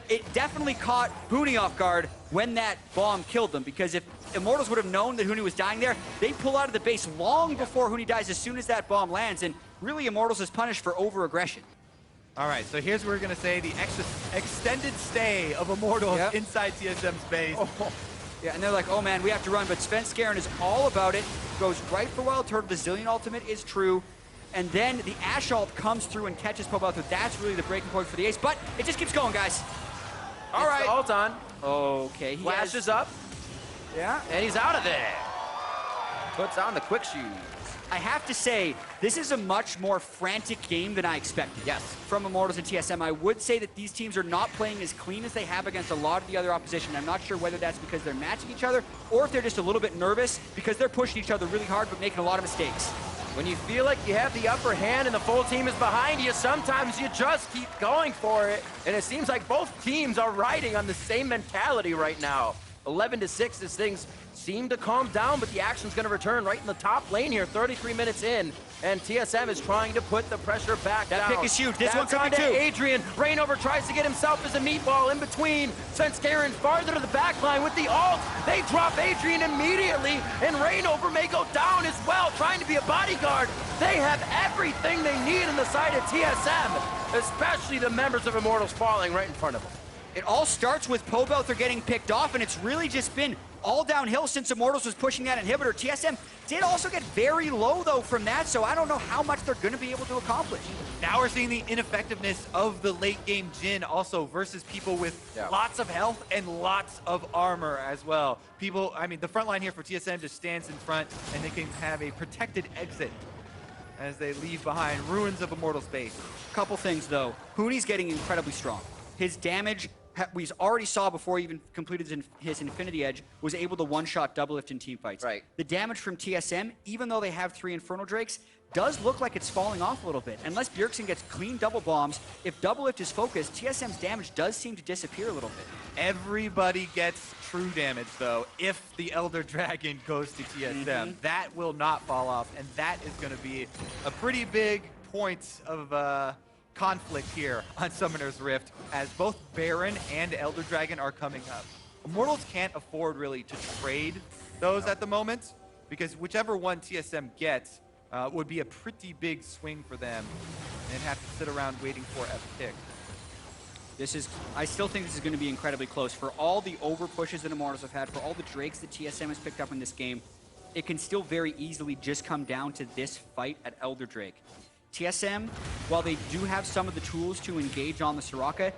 it definitely caught Huni off guard when that bomb killed them, because if Immortals would have known that Huni was dying there, they pull out of the base long before Huni dies as soon as that bomb lands, and really Immortals is punished for over-aggression. All right, so here's where we're going to say the extended stay of Immortals inside TSM's base. Yeah, and they're like, oh man, we have to run, but Svenskeren is all about it, goes right for Wild Turtle, the Zillion ultimate is true, and then the Ashe ult comes through and catches Pobelter. That's really the breaking point for the ace, but it just keeps going, guys. All right. Ult on. Okay. He flashes up. Yeah. And he's out of there. Puts on the quick shoes. I have to say, this is a much more frantic game than I expected. Yes. From Immortals and TSM. I would say that these teams are not playing as clean as they have against a lot of the other opposition. I'm not sure whether that's because they're matching each other or if they're just a little bit nervous because they're pushing each other really hard but making a lot of mistakes. When you feel like you have the upper hand and the full team is behind you, sometimes you just keep going for it. And it seems like both teams are riding on the same mentality right now. 11-6 as things seem to calm down, but the action's going to return right in the top lane here, 33 minutes in. And TSM is trying to put the pressure back down. That pick is huge. This one could could be be two. Adrian. Reignover tries to get himself as a meatball in between. Svenskeren farther to the back line with the ult. They drop Adrian immediately, and Reignover may go down as well, trying to be a bodyguard. They have everything they need on the side of TSM, especially the members of Immortals falling right in front of them. It all starts with Pobelther getting picked off, and it's really just been all downhill since Immortals was pushing that inhibitor. TSM did also get very low, though, from that, so I don't know how much they're going to be able to accomplish. Now we're seeing the ineffectiveness of the late game Jhin also versus people with lots of health and lots of armor as well. People, I mean, the front line here for TSM just stands in front, and they can have a protected exit as they leave behind ruins of Immortal space. Couple things, though. Huni's getting incredibly strong. His damage, we already saw before he even completed his Infinity Edge, was able to one-shot Doublelift in teamfights. Right. The damage from TSM, even though they have 3 Infernal Drakes, does look like it's falling off a little bit. Unless Bjergsen gets clean double bombs, if Doublelift is focused, TSM's damage does seem to disappear a little bit. Everybody gets true damage, though, if the Elder Dragon goes to TSM. That will not fall off, and that is going to be a pretty big point of conflict here on Summoner's Rift, as both Baron and Elder Dragon are coming up. Immortals can't afford really to trade those at the moment, because whichever one TSM gets would be a pretty big swing for them, and have to sit around waiting for a pick. I still think this is going to be incredibly close. For all the over pushes that Immortals have had, for all the Drakes that TSM has picked up in this game, it can still very easily just come down to this fight at Elder Drake. TSM, while they do have some of the tools to engage on the Soraka,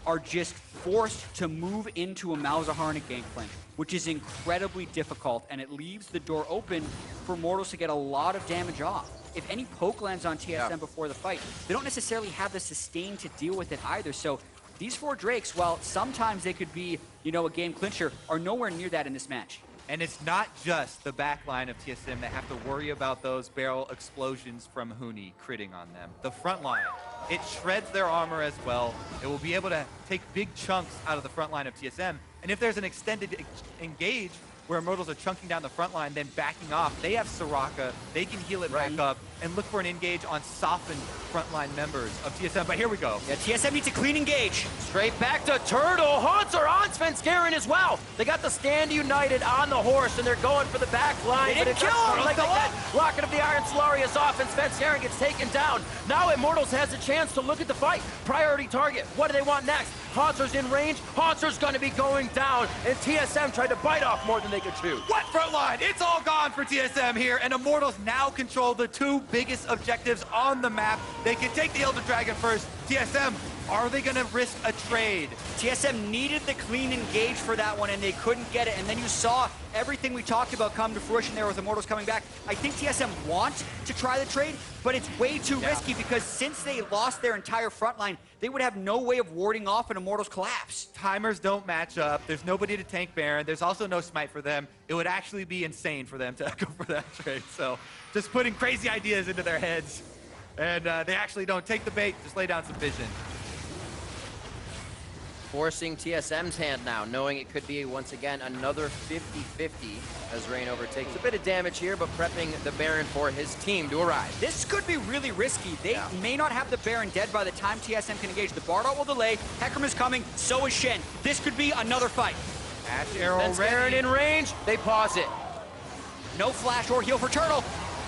are just forced to move into a Malzahar gangplank, which is incredibly difficult, and it leaves the door open for Immortals to get a lot of damage off. If any poke lands on TSM before the fight, they don't necessarily have the sustain to deal with it either. So these 4 Drakes, while sometimes they could be, you know, a game clincher, are nowhere near that in this match. And it's not just the back line of TSM that have to worry about those barrel explosions from Huni critting on them. The front line, it shreds their armor as well. It will be able to take big chunks out of the front line of TSM. And if there's an extended engage where Immortals are chunking down the front line, then backing off, they have Soraka, they can heal it back up and look for an engage on softened frontline members of TSM. But here we go. Yeah, TSM needs a clean engage. Straight back to Turtle. Haunts are on Svenskeren as well. They got the stand united on the horse, and they're going for the back line. They didn't kill him. Like that. Rocket of the Iron Solari is off, and Svenskeren gets taken down. Now Immortals has a chance to look at the fight. Priority target. What do they want next? Hauntzer's in range. Hauntzer's going to be going down, and TSM tried to bite off more than they could chew. What front line? It's all gone for TSM here, and Immortals now control the 2 biggest objectives on the map. They can take the Elder Dragon first. TSM, are they going to risk a trade? TSM needed the clean engage for that one, and they couldn't get it. And then you saw everything we talked about come to fruition there with Immortals coming back. I think TSM want to try the trade, but it's way too risky, because since they lost their entire front line, they would have no way of warding off an Immortals collapse. Timers don't match up. There's nobody to tank Baron. There's also no smite for them. It would actually be insane for them to go for that trade. So just putting crazy ideas into their heads. And they actually don't take the bait, just lay down some vision. Forcing TSM's hand now, knowing it could be, once again, another 50-50 as Reignover takes a bit of damage here, but prepping the Baron for his team to arrive. This could be really risky. They may not have the Baron dead by the time TSM can engage. The Bardot will delay. Hecarim is coming. So is Shen. This could be another fight. Ash arrow ready. Baron in range. They pause it. No flash or heal for Turtle.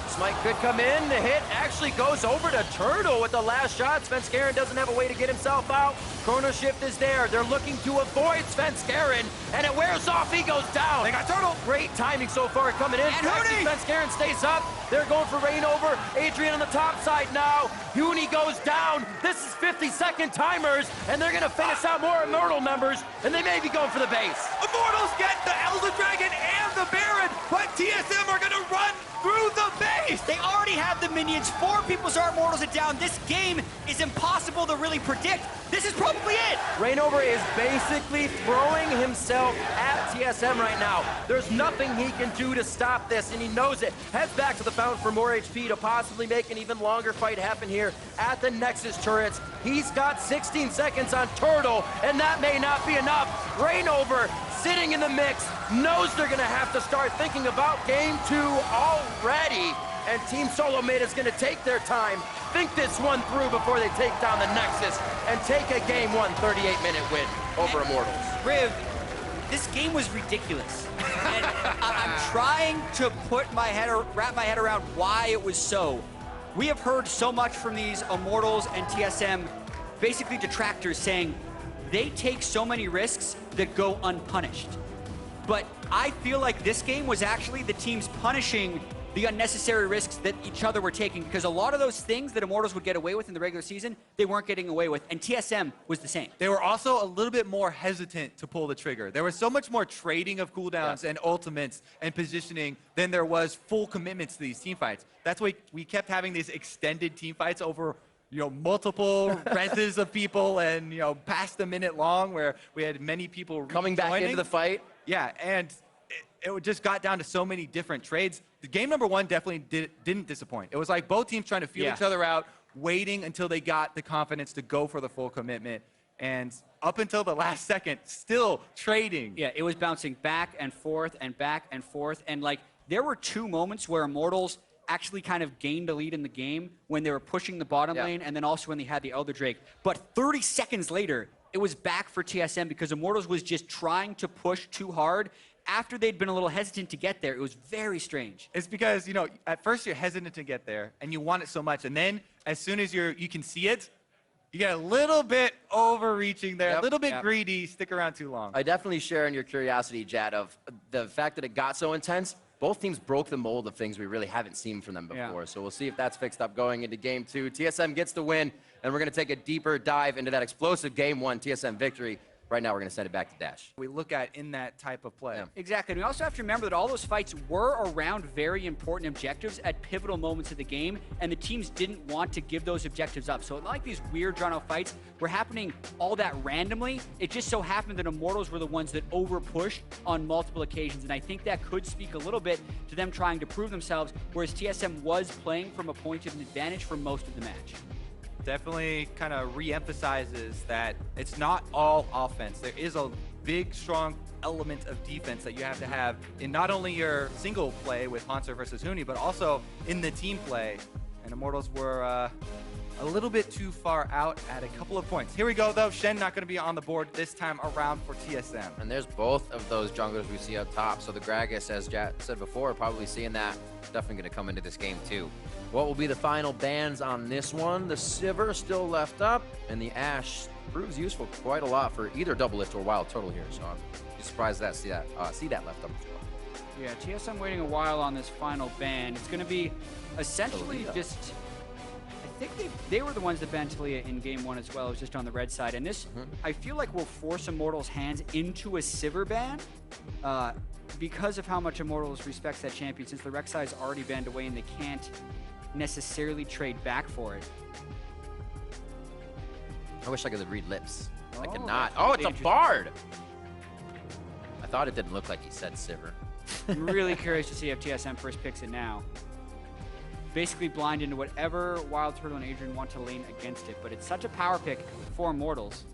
Smite could come in. The hit actually goes over to Turtle with the last shot. Svenskeren doesn't have a way to get himself out. Chrono Shift is there. They're looking to avoid Svenskeren, and it wears off. He goes down. They got Turtle. Great timing so far coming in. And Huni. Svenskeren stays up. They're going for Reignover. Adrian on the top side now. Huni goes down. This is 50-second timers, and they're going to finish out more Immortal members, and they may be going for the base. Immortals get the Elder Dragon and the Baron, but TSM are going to run through the base. They already have the minions. 4 people are Immortals it down. This game is impossible to really predict. This is probably it. Reignover is basically throwing himself at TSM right now. There's nothing he can do to stop this, and he knows it. Heads back to the fountain for more HP to possibly make an even longer fight happen here at the Nexus turrets. He's got 16 seconds on Turtle, and that may not be enough. Reignover sitting in the mix, knows they're gonna have to start thinking about game 2 already. And Team SoloMid is gonna take their time, think this one through before they take down the Nexus and take a game 1 38-minute win over Immortals. Riv, this game was ridiculous. And I'm trying to wrap my head around why it was so. We have heard so much from these Immortals and TSM, basically detractors, saying they take so many risks that go unpunished. But I feel like this game was actually the teams punishing the unnecessary risks that each other were taking, because a lot of those things that Immortals would get away with in the regular season, they weren't getting away with, and TSM was the same. They were also a little bit more hesitant to pull the trigger. There was so much more trading of cooldowns and ultimates and positioning than there was full commitments to these team fights. That's why we kept having these extended team fights over, you know, multiple reses of people and, you know, past a minute long, where we had many people coming back into the fight. Yeah, and it just got down to so many different trades. The game number 1 definitely didn't disappoint. It was like both teams trying to feel each other out, waiting until they got the confidence to go for the full commitment. And up until the last second, still trading. Yeah, it was bouncing back and forth and back and forth. And like, there were 2 moments where Immortals actually kind of gained a lead in the game, when they were pushing the bottom lane, and then also when they had the Elder Drake. But 30 seconds later, it was back for TSM, because Immortals was just trying to push too hard. After they'd been a little hesitant to get there, it was very strange. It's because, you know, at first you're hesitant to get there, and you want it so much, and then as soon as you can see it, you get a little bit overreaching there, a little bit greedy, stick around too long. I definitely share in your curiosity, Jad, of the fact that it got so intense. Both teams broke the mold of things we really haven't seen from them before, so we'll see if that's fixed up going into game 2. TSM gets the win, and we're gonna take a deeper dive into that explosive game 1 TSM victory. Right now, we're going to send it back to Dash. We look at in that type of play. Exactly. And we also have to remember that all those fights were around very important objectives at pivotal moments of the game, and the teams didn't want to give those objectives up. So it's not like these weird drawn-out fights were happening all that randomly. It just so happened that Immortals were the ones that over-pushed on multiple occasions, and I think that could speak a little bit to them trying to prove themselves, whereas TSM was playing from a point of advantage for most of the match. Definitely kind of re-emphasizes that it's not all offense. There is a big, strong element of defense that you have to have in not only your single play with Hanser versus Huni, but also in the team play. And Immortals were a little bit too far out at a couple of points. Here we go, though. Shen not going to be on the board this time around for TSM. And there's both of those junglers we see up top. So the Gragas, as Jad said before, probably seeing that. Definitely going to come into this game, too. What will be the final bans on this one? The Sivir still left up, and the Ashe proves useful quite a lot for either Double Lift or Wild Turtle here. So I'm surprised that see that left up as well. Yeah, TSM waiting a while on this final ban. It's going to be essentially just... I think they were the ones that banned Talia in game 1 as well. It was just on the red side. And this, I feel like, will force Immortals' hands into a Sivir ban because of how much Immortals respects that champion, since the Rek'Sai is already banned away and they can't necessarily trade back for it. I wish I could read lips. I cannot. Oh, it's a Bard! I thought it didn't look like he said Sivir. I'm really curious to see if TSM first picks it now. Basically blind into whatever Wild Turtle and Adrian want to lane against it, but it's such a power pick for Immortals.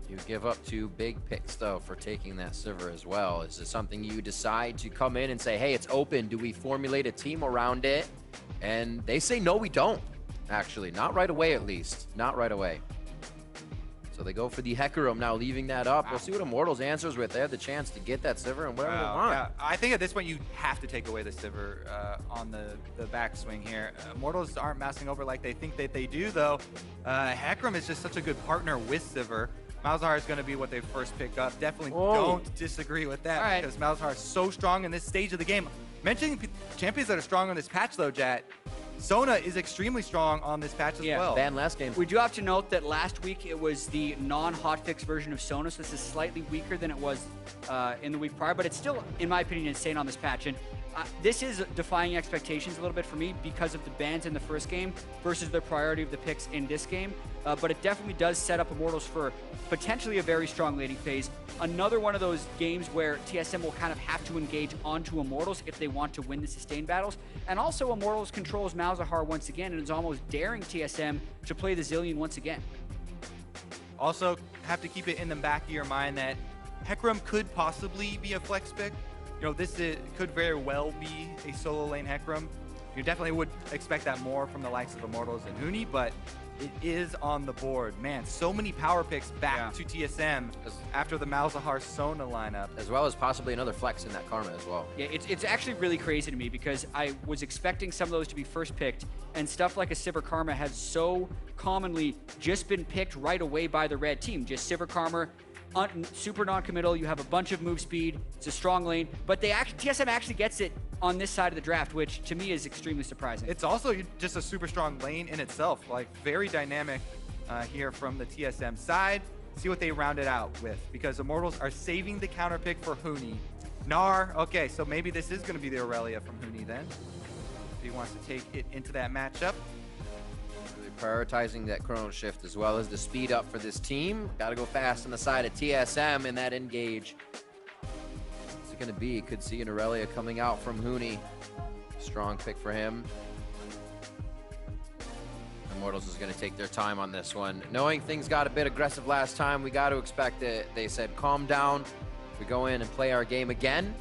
You give up 2 big picks, though, for taking that Sivir as well. Is this something you decide to come in and say, hey, it's open, do we formulate a team around it? And they say, no, we don't, actually. Not right away, at least. Not right away. So they go for the Hecarim now, leaving that up. We'll see what Immortals answers with. They have the chance to get that Sivir and whatever they want. Yeah, I think at this point you have to take away the Sivir on the backswing here. Immortals aren't massing over like they think that they do, though. Hecarim is just such a good partner with Sivir. Malzahar is going to be what they first pick up. Definitely don't disagree with that because Malzahar is so strong in this stage of the game. Mentioning champions that are strong on this patch, though, Jat, Sona is extremely strong on this patch as well. Ban last game. We do have to note that last week it was the non-hotfix version of Sona, so this is slightly weaker than it was in the week prior, but it's still, in my opinion, insane on this patch. And This is defying expectations a little bit for me because of the bans in the first game versus the priority of the picks in this game. But it definitely does set up Immortals for potentially a very strong laning phase. Another one of those games where TSM will kind of have to engage onto Immortals if they want to win the sustained battles. And also Immortals controls Malzahar once again and is almost daring TSM to play the Zillion once again. Also, have to keep it in the back of your mind that Hecarim could possibly be a flex pick. You know, could very well be a solo lane Hecarim. You definitely would expect that more from the likes of Immortals and Huni, but it is on the board. Man, so many power picks back to TSM after the Malzahar Sona lineup. As well as possibly another flex in that Karma as well. Yeah, it's actually really crazy to me because I was expecting some of those to be first picked, and stuff like a Sivir Karma has so commonly just been picked right away by the red team. Just Sivir Karma, super non-committal, you have a bunch of move speed, it's a strong lane, but TSM actually gets it on this side of the draft, which to me is extremely surprising. It's also just a super strong lane in itself, like very dynamic here from the TSM side. See what they round it out with, because Immortals are saving the counter pick for Huni. Gnar, okay, so maybe this is going to be the Aurelia from Huni then. If he wants to take it into that matchup. Really prioritizing that chrono shift as well as the speed up for this team. Got to go fast on the side of TSM in that engage. What's it going to be? Could see an Aurelia coming out from Huni. Strong pick for him. Immortals is going to take their time on this one. Knowing things got a bit aggressive last time, we got to expect it. They said, calm down. We go in and play our game again.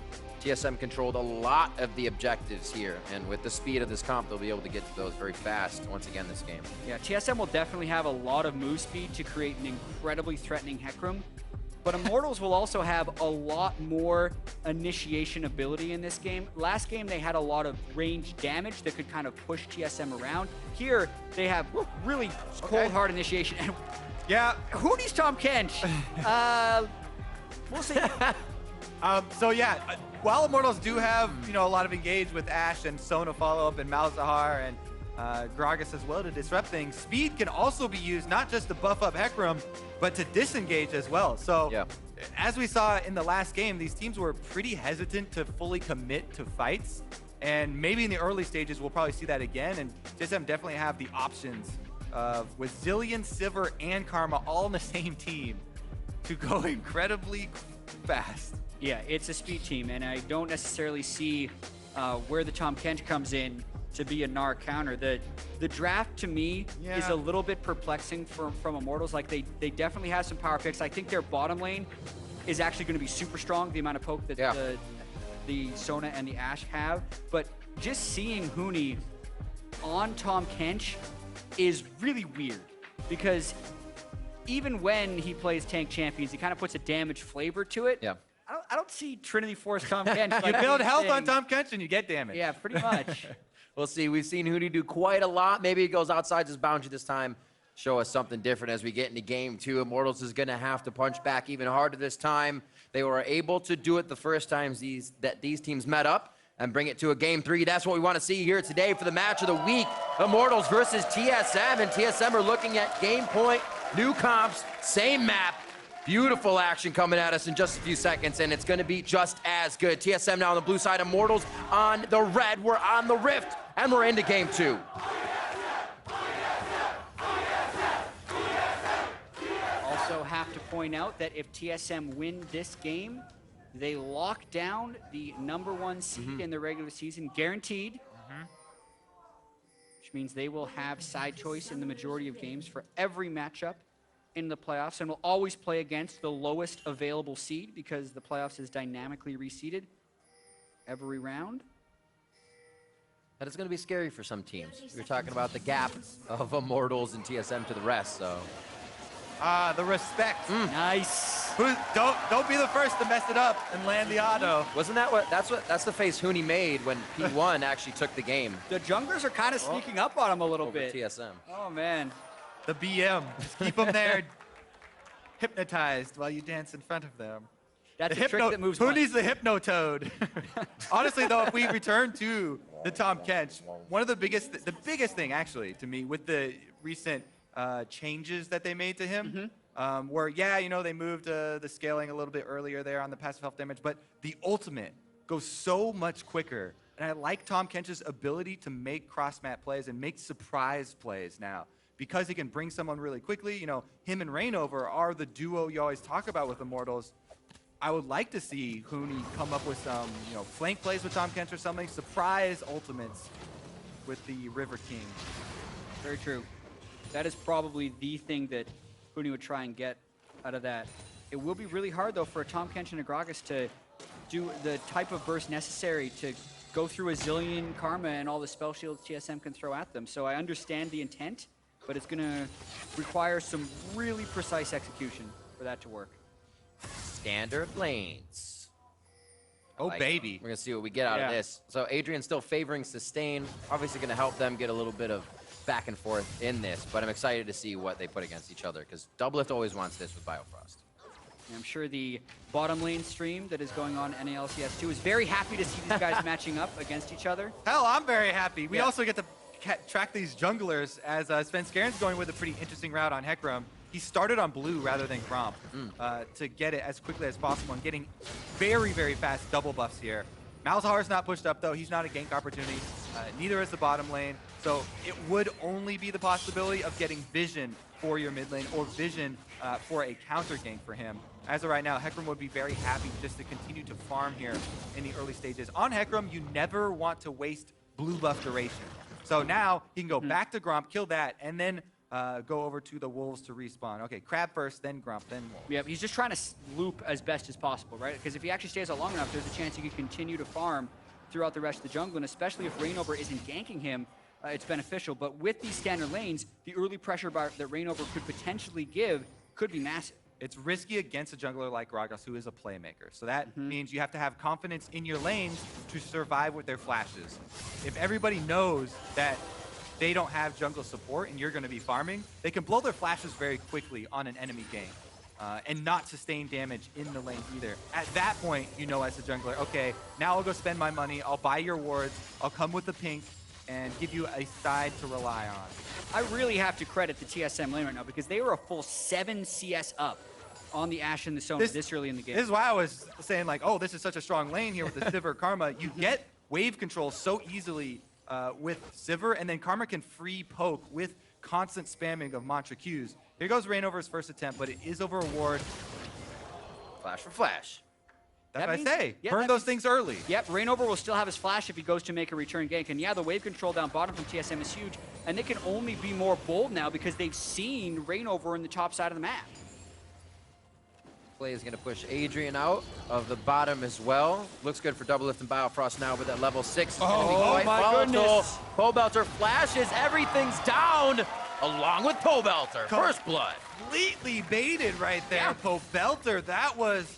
TSM controlled a lot of the objectives here, and with the speed of this comp, they'll be able to get to those very fast once again this game. Yeah, TSM will definitely have a lot of move speed to create an incredibly threatening Hecarim, but Immortals will also have a lot more initiation ability in this game. Last game, they had a lot of range damage that could kind of push TSM around. Here, they have really cold, hard initiation. And yeah. Huni's Tom Kench. We'll see. So yeah, while Immortals do have, you know, a lot of engage with Ashe and Sona follow-up and Malzahar and Gragas as well to disrupt things, speed can also be used not just to buff up Hecarim, but to disengage as well. So as we saw in the last game, these teams were pretty hesitant to fully commit to fights. And maybe in the early stages, we'll probably see that again. And TSM definitely have the options with Zillion, Sivir, and Karma all on the same team to go incredibly fast. Yeah, it's a speed team, and I don't necessarily see where the Tom Kench comes in to be a Gnar counter. The draft, to me, is a little bit perplexing from Immortals. Like, they definitely have some power picks. I think their bottom lane is actually going to be super strong, the amount of poke that the Sona and the Ashe have. But just seeing Huni on Tom Kench is really weird, because even when he plays tank champions, he kind of puts a damage flavor to it. Yeah. I don't see Trinity Force Tom Kench. You build health on Tom Kench and you get damage. Yeah, pretty much. We'll see. We've seen Huni do quite a lot. Maybe he goes outside his boundary this time. Show us something different as we get into game 2. Immortals is going to have to punch back even harder this time. They were able to do it the first times these teams met up and bring it to a game 3. That's what we want to see here today for the match of the week. Immortals versus TSM, and TSM are looking at game point, new comps, same map. Beautiful action coming at us in just a few seconds, and it's going to be just as good. TSM now on the blue side, Immortals on the red. We're on the Rift, and we're into game 2. Also have to point out that if TSM win this game, they lock down the #1 seed in the regular season, guaranteed. Which means they will have side choice in the majority of games for every matchup in the playoffs, and will always play against the lowest available seed because the playoffs is dynamically reseeded every round. That is going to be scary for some teams. We were talking about the gap of Immortals and TSM to the rest, so. The respect. Nice. Don't be the first to mess it up and land the auto. Wasn't that that's the face Huni made when P1 actually took the game? The junglers are kind of sneaking up on him a little over bit. TSM. Oh man. The BM. Just keep them there hypnotized while you dance in front of them. That's a trick that moves. Huni's the hypno-toad. Honestly, though, if we return to the Tom Kench, one of the biggest thing, actually, to me, with the recent changes that they made to him, where, you know, they moved the scaling a little bit earlier there on the passive health damage, but the ultimate goes so much quicker. And I like Tahm Kench's ability to make cross-map plays and make surprise plays now. Because he can bring someone really quickly, you know, him and Reignover are the duo you always talk about with Immortals. I would like to see Huni come up with some, you know, flank plays with Tahm Kench or something, surprise ultimates with the River King. Very true. That is probably the thing that Huni would try and get out of that. It will be really hard, though, for a Tahm Kench and a Gragas to do the type of burst necessary to go through a zillion Karma and all the spell shields TSM can throw at them. So I understand the intent, but it's going to require some really precise execution for that to work. Standard lanes. Oh, baby. We're going to see what we get out of this. So Adrian still favoring sustain. Obviously going to help them get a little bit of back and forth in this, but I'm excited to see what they put against each other because Doublelift always wants this with Biofrost. I'm sure the bottom lane stream that is going on LCS 2 is very happy to see these guys matching up against each other. Hell, I'm very happy. We also get to track these junglers as Svenskeren going with a pretty interesting route on Hecarim. He started on blue rather than Gromp to get it as quickly as possible and getting very, very fast double buffs here. Malzahar's not pushed up, though. He's not a gank opportunity. Neither is the bottom lane. So it would only be the possibility of getting vision for your mid lane or vision for a counter gank for him. As of right now, Hecarim would be very happy just to continue to farm here in the early stages. On Hecarim, you never want to waste blue buff duration. So now he can go back to Gromp, kill that, and then go over to the Wolves to respawn. Okay, Crab first, then Gromp, then Wolves. Yeah, he's just trying to loop as best as possible, right? Because if he actually stays out long enough, there's a chance he can continue to farm throughout the rest of the jungle, and especially if Reignover isn't ganking him, it's beneficial. But with these standard lanes, the early pressure bar that Reignover could potentially give could be massive. It's risky against a jungler like Gragas, who is a playmaker. So that means you have to have confidence in your lanes to survive with their flashes. If everybody knows that they don't have jungle support and you're going to be farming, they can blow their flashes very quickly on an enemy gank and not sustain damage in the lane either. At that point, you know as a jungler, okay, now I'll go spend my money, I'll buy your wards, I'll come with the pink, and give you a side to rely on. I really have to credit the TSM lane right now because they were a full 7 CS up on the Ashe and the Soma this early in the game. This is why I was saying, like, oh, this is such a strong lane here with the Sivir Karma. You get wave control so easily with Sivir, and then Karma can free poke with constant spamming of mantra Qs. Here goes Reignover's first attempt, but it is over a ward. Flash for flash. That's what I say. Burn those things early. Yep, Reignover will still have his flash if he goes to make a return gank. And yeah, the wave control down bottom from TSM is huge. And they can only be more bold now because they've seen Reignover in the top side of the map. Play is going to push Adrian out of the bottom as well. Looks good for Doublelift and Biofrost now, but that level 6 is going to be quite volatile. Pobelter flashes, everything's down, along with Pobelter. First blood. Completely baited right there, yeah. Pobelter. That was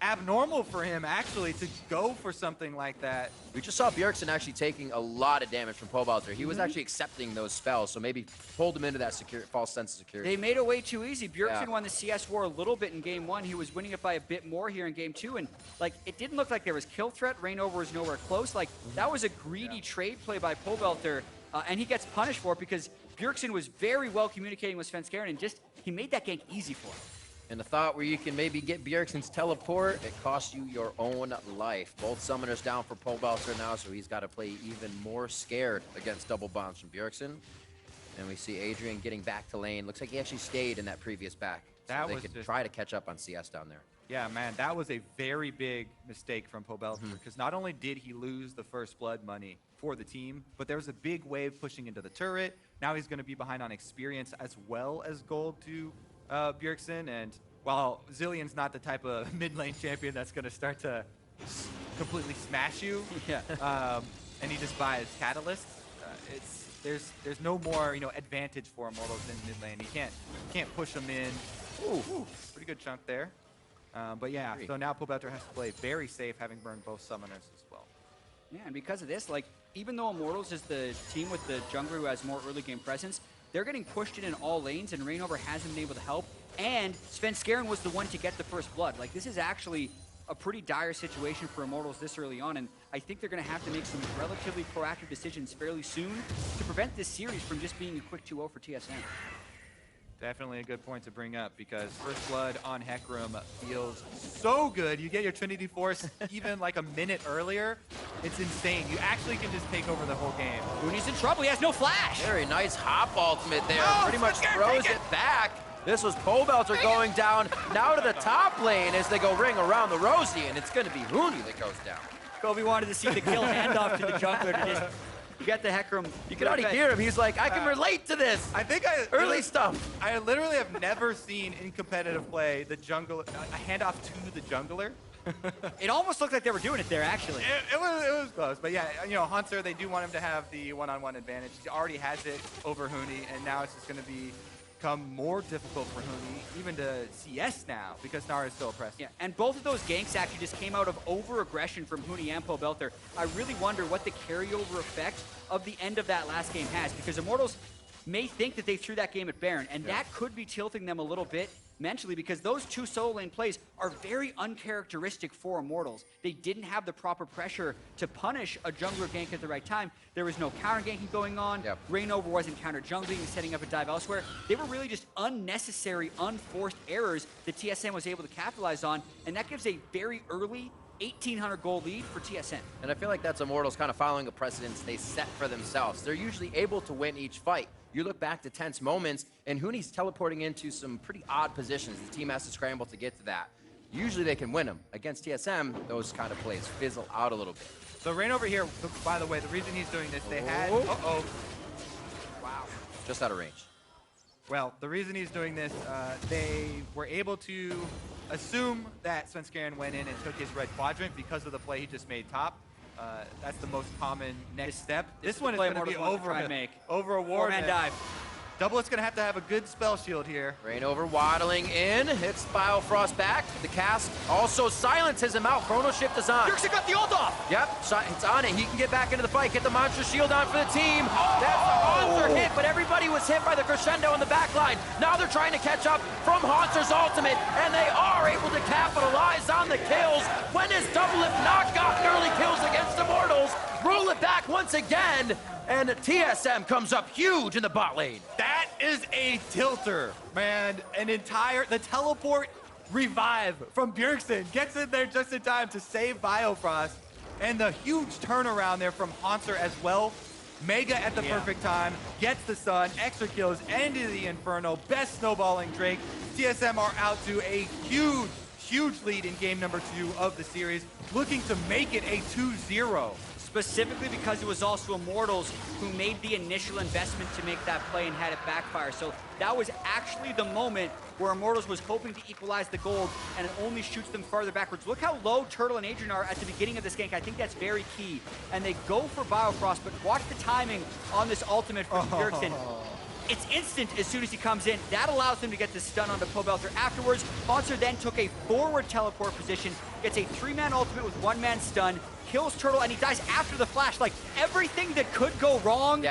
abnormal for him, actually, to go for something like that. We just saw Bjergsen actually taking a lot of damage from Pobelter. He was actually accepting those spells, so maybe pulled him into that false sense of security. They made it way too easy. Bjergsen won the CS war a little bit in game 1. He was winning it by a bit more here in game 2, and like it didn't look like there was kill threat. Reignover was nowhere close. Like that was a greedy trade play by Pobelter, and he gets punished for it because Bjergsen was very well communicating with Svenskeren, and just he made that gank easy for him. And the thought where you can maybe get Bjergsen's teleport, it costs you your own life. Both summoners down for Pobelter now, so he's got to play even more scared against double bombs from Bjergsen. And we see Adrian getting back to lane. Looks like he actually stayed in that previous back. So they could try to catch up on CS down there. Yeah, man, that was a very big mistake from Pobelter because not only did he lose the first blood money for the team, but there was a big wave pushing into the turret. Now he's going to be behind on experience as well as gold to Bjergsen, and while Zillion's not the type of mid lane champion that's going to start to completely smash you, and he just buys Catalyst, there's no more advantage for Immortals in mid lane. He can't push him in. Ooh, pretty good chunk there. But yeah, so now Pobelter has to play very safe, having burned both summoners as well. Yeah, and because of this, like even though Immortals is the team with the jungler who has more early game presence, they're getting pushed in all lanes, and Reignover hasn't been able to help. And Svenskeren was the one to get the first blood. Like, this is actually a pretty dire situation for Immortals this early on, and I think they're going to have to make some relatively proactive decisions fairly soon to prevent this series from just being a quick 2-0 for TSM. Definitely a good point to bring up because First Blood on Hecarim feels so good. You get your Trinity Force even like a minute earlier. It's insane. You actually can just take over the whole game. Hooney's in trouble. He has no flash. Very nice hop ultimate there. Oh, Pretty much throws it back. This was Pobelter going down. Now to the top lane as they go ring around the Rosie, and it's going to be Hooney that goes down. Kobe wanted to see the kill handoff to the jungler to just get the Hecarim. You can already hear him. He's like, I can relate to this. I think Early stuff. I literally have never seen in competitive play the jungler a handoff to the jungler. It almost looked like they were doing it there, actually. It was close, but yeah, you know, Hunter, they do want him to have the one-on-one advantage. He already has it over Hooney, and now it's just going to become more difficult for Hooney, even to CS now, because Nara is so oppressive. Yeah, and both of those ganks actually just came out of over-aggression from Hooney and Pobelter. I really wonder what the carryover effect of the end of that last game has, because Immortals may think that they threw that game at Baron, and that could be tilting them a little bit mentally, because those two solo lane plays are very uncharacteristic for Immortals. They didn't have the proper pressure to punish a jungler gank at the right time. There was no counter ganking going on. Reignover wasn't counter jungling and setting up a dive elsewhere. They were really just unnecessary, unforced errors that TSM was able to capitalize on, and that gives a very early 1,800 gold lead for TSM. And I feel like that's Immortals kind of following a precedence they set for themselves. They're usually able to win each fight. You look back to tense moments, and Hooney's teleporting into some pretty odd positions. The team has to scramble to get to that. Usually they can win them. Against TSM, those kind of plays fizzle out a little bit. So Reignover here, by the way, the reason he's doing this, they had... Wow. Just out of range. Well, the reason he's doing this, they were able to assume that Svenskeren went in and took his red quadrant because of the play he just made top. That's the most common next step. This one is going to be over a ward. Four-man dive. Doublet's going to have a good spell shield here. Reignover waddling in, hits Biofrost back. The cast also silences him out. Chrono Shift is on. Dirksen got the ult off. Yep, it's on it. He can get back into the fight, get the monster shield on for the team. That's the monster hit, but everybody was hit by the crescendo in the back line. Now they're trying to catch up from Haunter's ultimate, and they are able to capitalize on the kills. When is Doublelift not gotten early kills against Immortals? Roll it back once again, and TSM comes up huge in the bot lane. That is a tilter, man. The teleport revive from Bjergsen gets in there just in time to save Biofrost. And the huge turnaround there from Haunter as well. Mega at the perfect time, gets the stun, extra kills, end of the Inferno, best snowballing Drake. TSM are out to a huge lead in game number 2 of the series, looking to make it a 2-0. Specifically because it was also Immortals who made the initial investment to make that play and had it backfire. So that was actually the moment where Immortals was hoping to equalize the gold, and it only shoots them farther backwards. Look how low Turtle and Adrian are at the beginning of this gank. I think that's very key. And they go for Biofrost, but watch the timing on this ultimate from Bjergsen. It's instant as soon as he comes in. That allows him to get the stun onto Pobelter afterwards. Haunter then took a forward teleport position, gets a 3-man ultimate with 1-man stun, kills Turtle, and he dies after the flash. Like, everything that could go wrong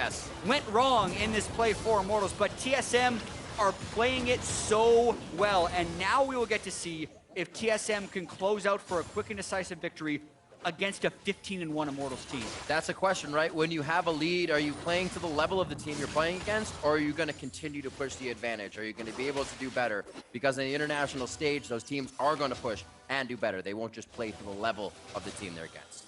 went wrong in this play for Immortals, but TSM are playing it so well, and now we will get to see if TSM can close out for a quick and decisive victory against a 15-1 Immortals team. That's a question, right? When you have a lead, are you playing to the level of the team you're playing against, or are you going to continue to push the advantage? Are you going to be able to do better? Because on the international stage, those teams are going to push and do better. They won't just play to the level of the team they're against.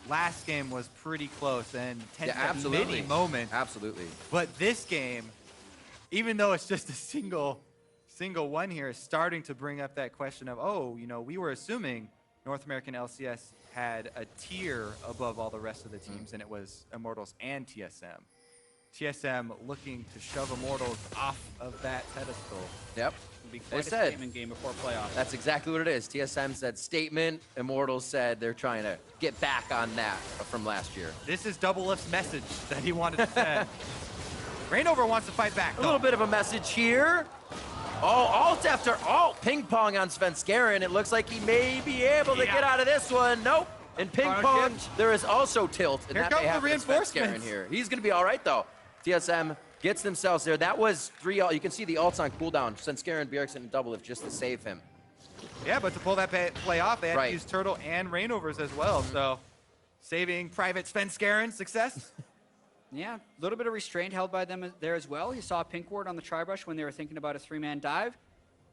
Last game was pretty close and tense at many moments. Absolutely. But this game, even though it's just a single one here, is starting to bring up that question of, oh, you know, we were assuming North American LCS had a tier above all the rest of the teams, and it was Immortals and TSM. TSM looking to shove Immortals off of that pedestal. Yep. Be quite a statement game before playoffs. That's exactly what it is. TSM said statement. Immortals said they're trying to get back on that from last year. This is Doublelift's message that he wanted to send. Reignover wants to fight back, though. A little bit of a message here. Oh, alt after alt. Ping pong on Svenskeren. It looks like he may be able to get out of this one. Nope. In ping pong, there is also tilt. And here comes the reinforcements here. He's going to be all right, though. TSM gets themselves there. That was 3 ult. You can see the ults on cooldown. Svenskeren, Bjergsen, and Doublelift just to save him. Yeah, but to pull that play off, they had to use Turtle and Reignovers as well. So saving Private Svenskeren success. Yeah, a little bit of restraint held by them there as well. You saw Pink Ward on the tri-brush when they were thinking about a 3-man dive.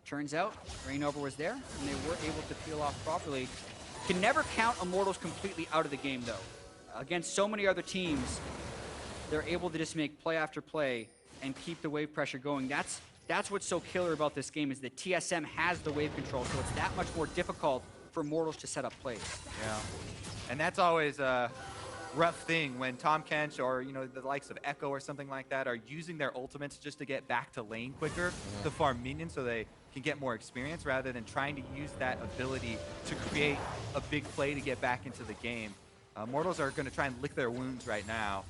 Turns out, Rainover was there, and they were able to peel off properly. Can never count Immortals completely out of the game, though. Against so many other teams, they're able to just make play after play and keep the wave pressure going. That's what's so killer about this game, is that TSM has the wave control, so it's that much more difficult for Immortals to set up plays. Yeah, and that's always a rough thing when Tom Kench or the likes of Echo or something like that are using their ultimates just to get back to lane quicker to farm minions so they can get more experience rather than trying to use that ability to create a big play to get back into the game. Immortals are going to try and lick their wounds right now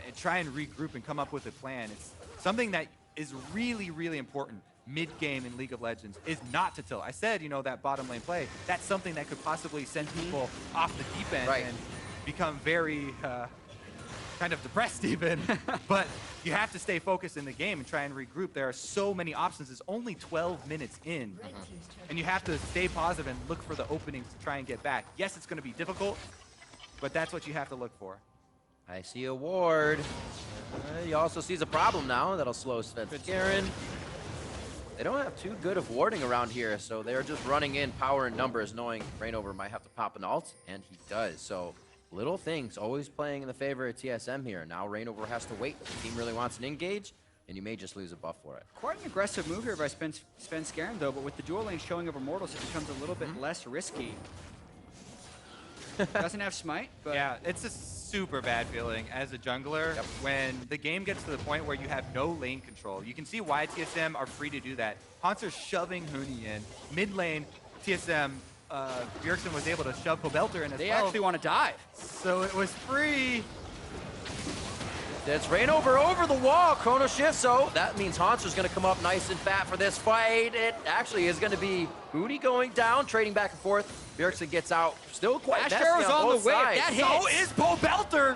and try and regroup and come up with a plan. It's something that is really, really important mid-game in League of Legends, is not to tilt. I said, that bottom lane play, that's something that could possibly send people off the deep end and become very kind of depressed even. But you have to stay focused in the game and try and regroup. There are so many options. It's only 12 minutes in. And you have to stay positive and look for the openings to try and get back. Yes, it's going to be difficult, but that's what you have to look for. I see a ward. He also sees a problem now. That'll slow SvenScared. They don't have too good of warding around here, so they're just running in power and numbers, knowing Rainover might have to pop an ult, and he does. So little things always playing in the favor of TSM here. Now Rainover has to wait. The team really wants an engage, and you may just lose a buff for it. Quite an aggressive move here by SvenScared, though, but with the dual lane showing of Immortals, it becomes a little bit less risky. Doesn't have smite, but... Yeah, it's a super bad feeling as a jungler when the game gets to the point where you have no lane control. You can see why TSM are free to do that. Haunter's shoving Huni in. Mid lane, TSM, Bjergsen was able to shove Pobelter in as well. They actually want to dive. So it was free. That's Rainover over the wall. Chrono shift, so that means Haunter's going to come up nice and fat for this fight. It actually is going to be Huni going down, trading back and forth. Bjergsen gets out. Still quite messy on both sides. That hits. So is Pobelter.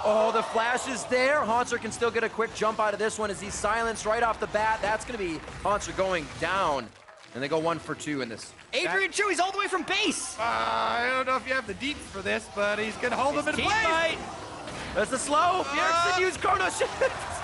Oh, the flash is there. Haunter can still get a quick jump out of this one as he's silenced right off the bat. That's going to be Haunter going down. And they go 1 for 2 in this. Adrian Chu, he's all the way from base. I don't know if you have the deeps for this, but he's going to hold him in place. That's the slow. Bjergsen used Chrono shift.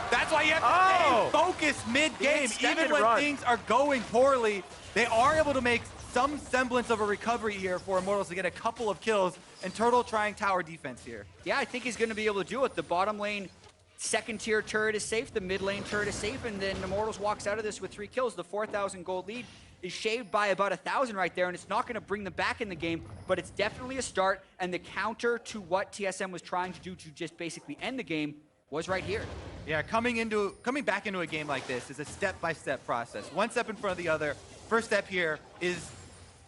That's why you have to stay focused mid-game. Even when things are going poorly, they are able to make some semblance of a recovery here for Immortals to get a couple of kills, and Turtle trying tower defense here. Yeah, I think he's going to be able to do it. The bottom lane second-tier turret is safe, the mid lane turret is safe, and then Immortals walks out of this with 3 kills. The 4,000 gold lead is shaved by about 1,000 right there, and it's not going to bring them back in the game, but it's definitely a start, and the counter to what TSM was trying to do to just basically end the game was right here. Yeah, coming back into a game like this is a step-by-step process. One step in front of the other. First step here is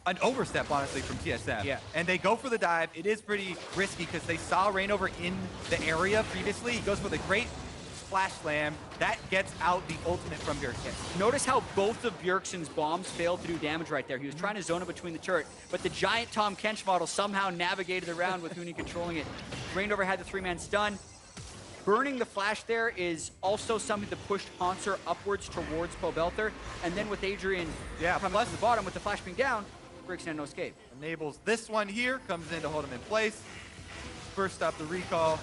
an overstep, honestly, from TSM. Yeah. And they go for the dive. It is pretty risky because they saw Rainover in the area previously. He goes for the great flash slam. That gets out the ultimate from Bjergsen. Notice how both of Bjergsen's bombs failed to do damage right there. He was trying to zone it between the turret, but the giant Tom Kench model somehow navigated around with Huni controlling it. Rainover had the 3-man stun. Burning the flash there is also something that pushed Haunter upwards towards Pobelter. And then with Adrian coming to the bottom with the flash being down, Bjergsen had no escape. Enables this one here, comes in to hold him in place. First stop the recall.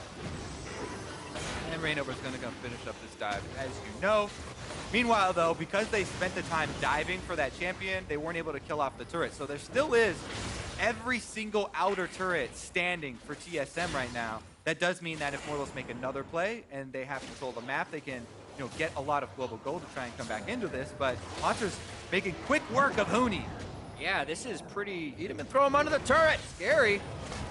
And Rainover's going to come finish up this dive, as you know. Meanwhile, though, because they spent the time diving for that champion, they weren't able to kill off the turret. So there still is every single outer turret standing for TSM right now. That does mean that if Immortals make another play and they have control of the map, they can get a lot of global gold to try and come back into this. But Haunter's making quick work of Huni. Yeah, this is pretty... Eat him and throw him under the turret. Scary.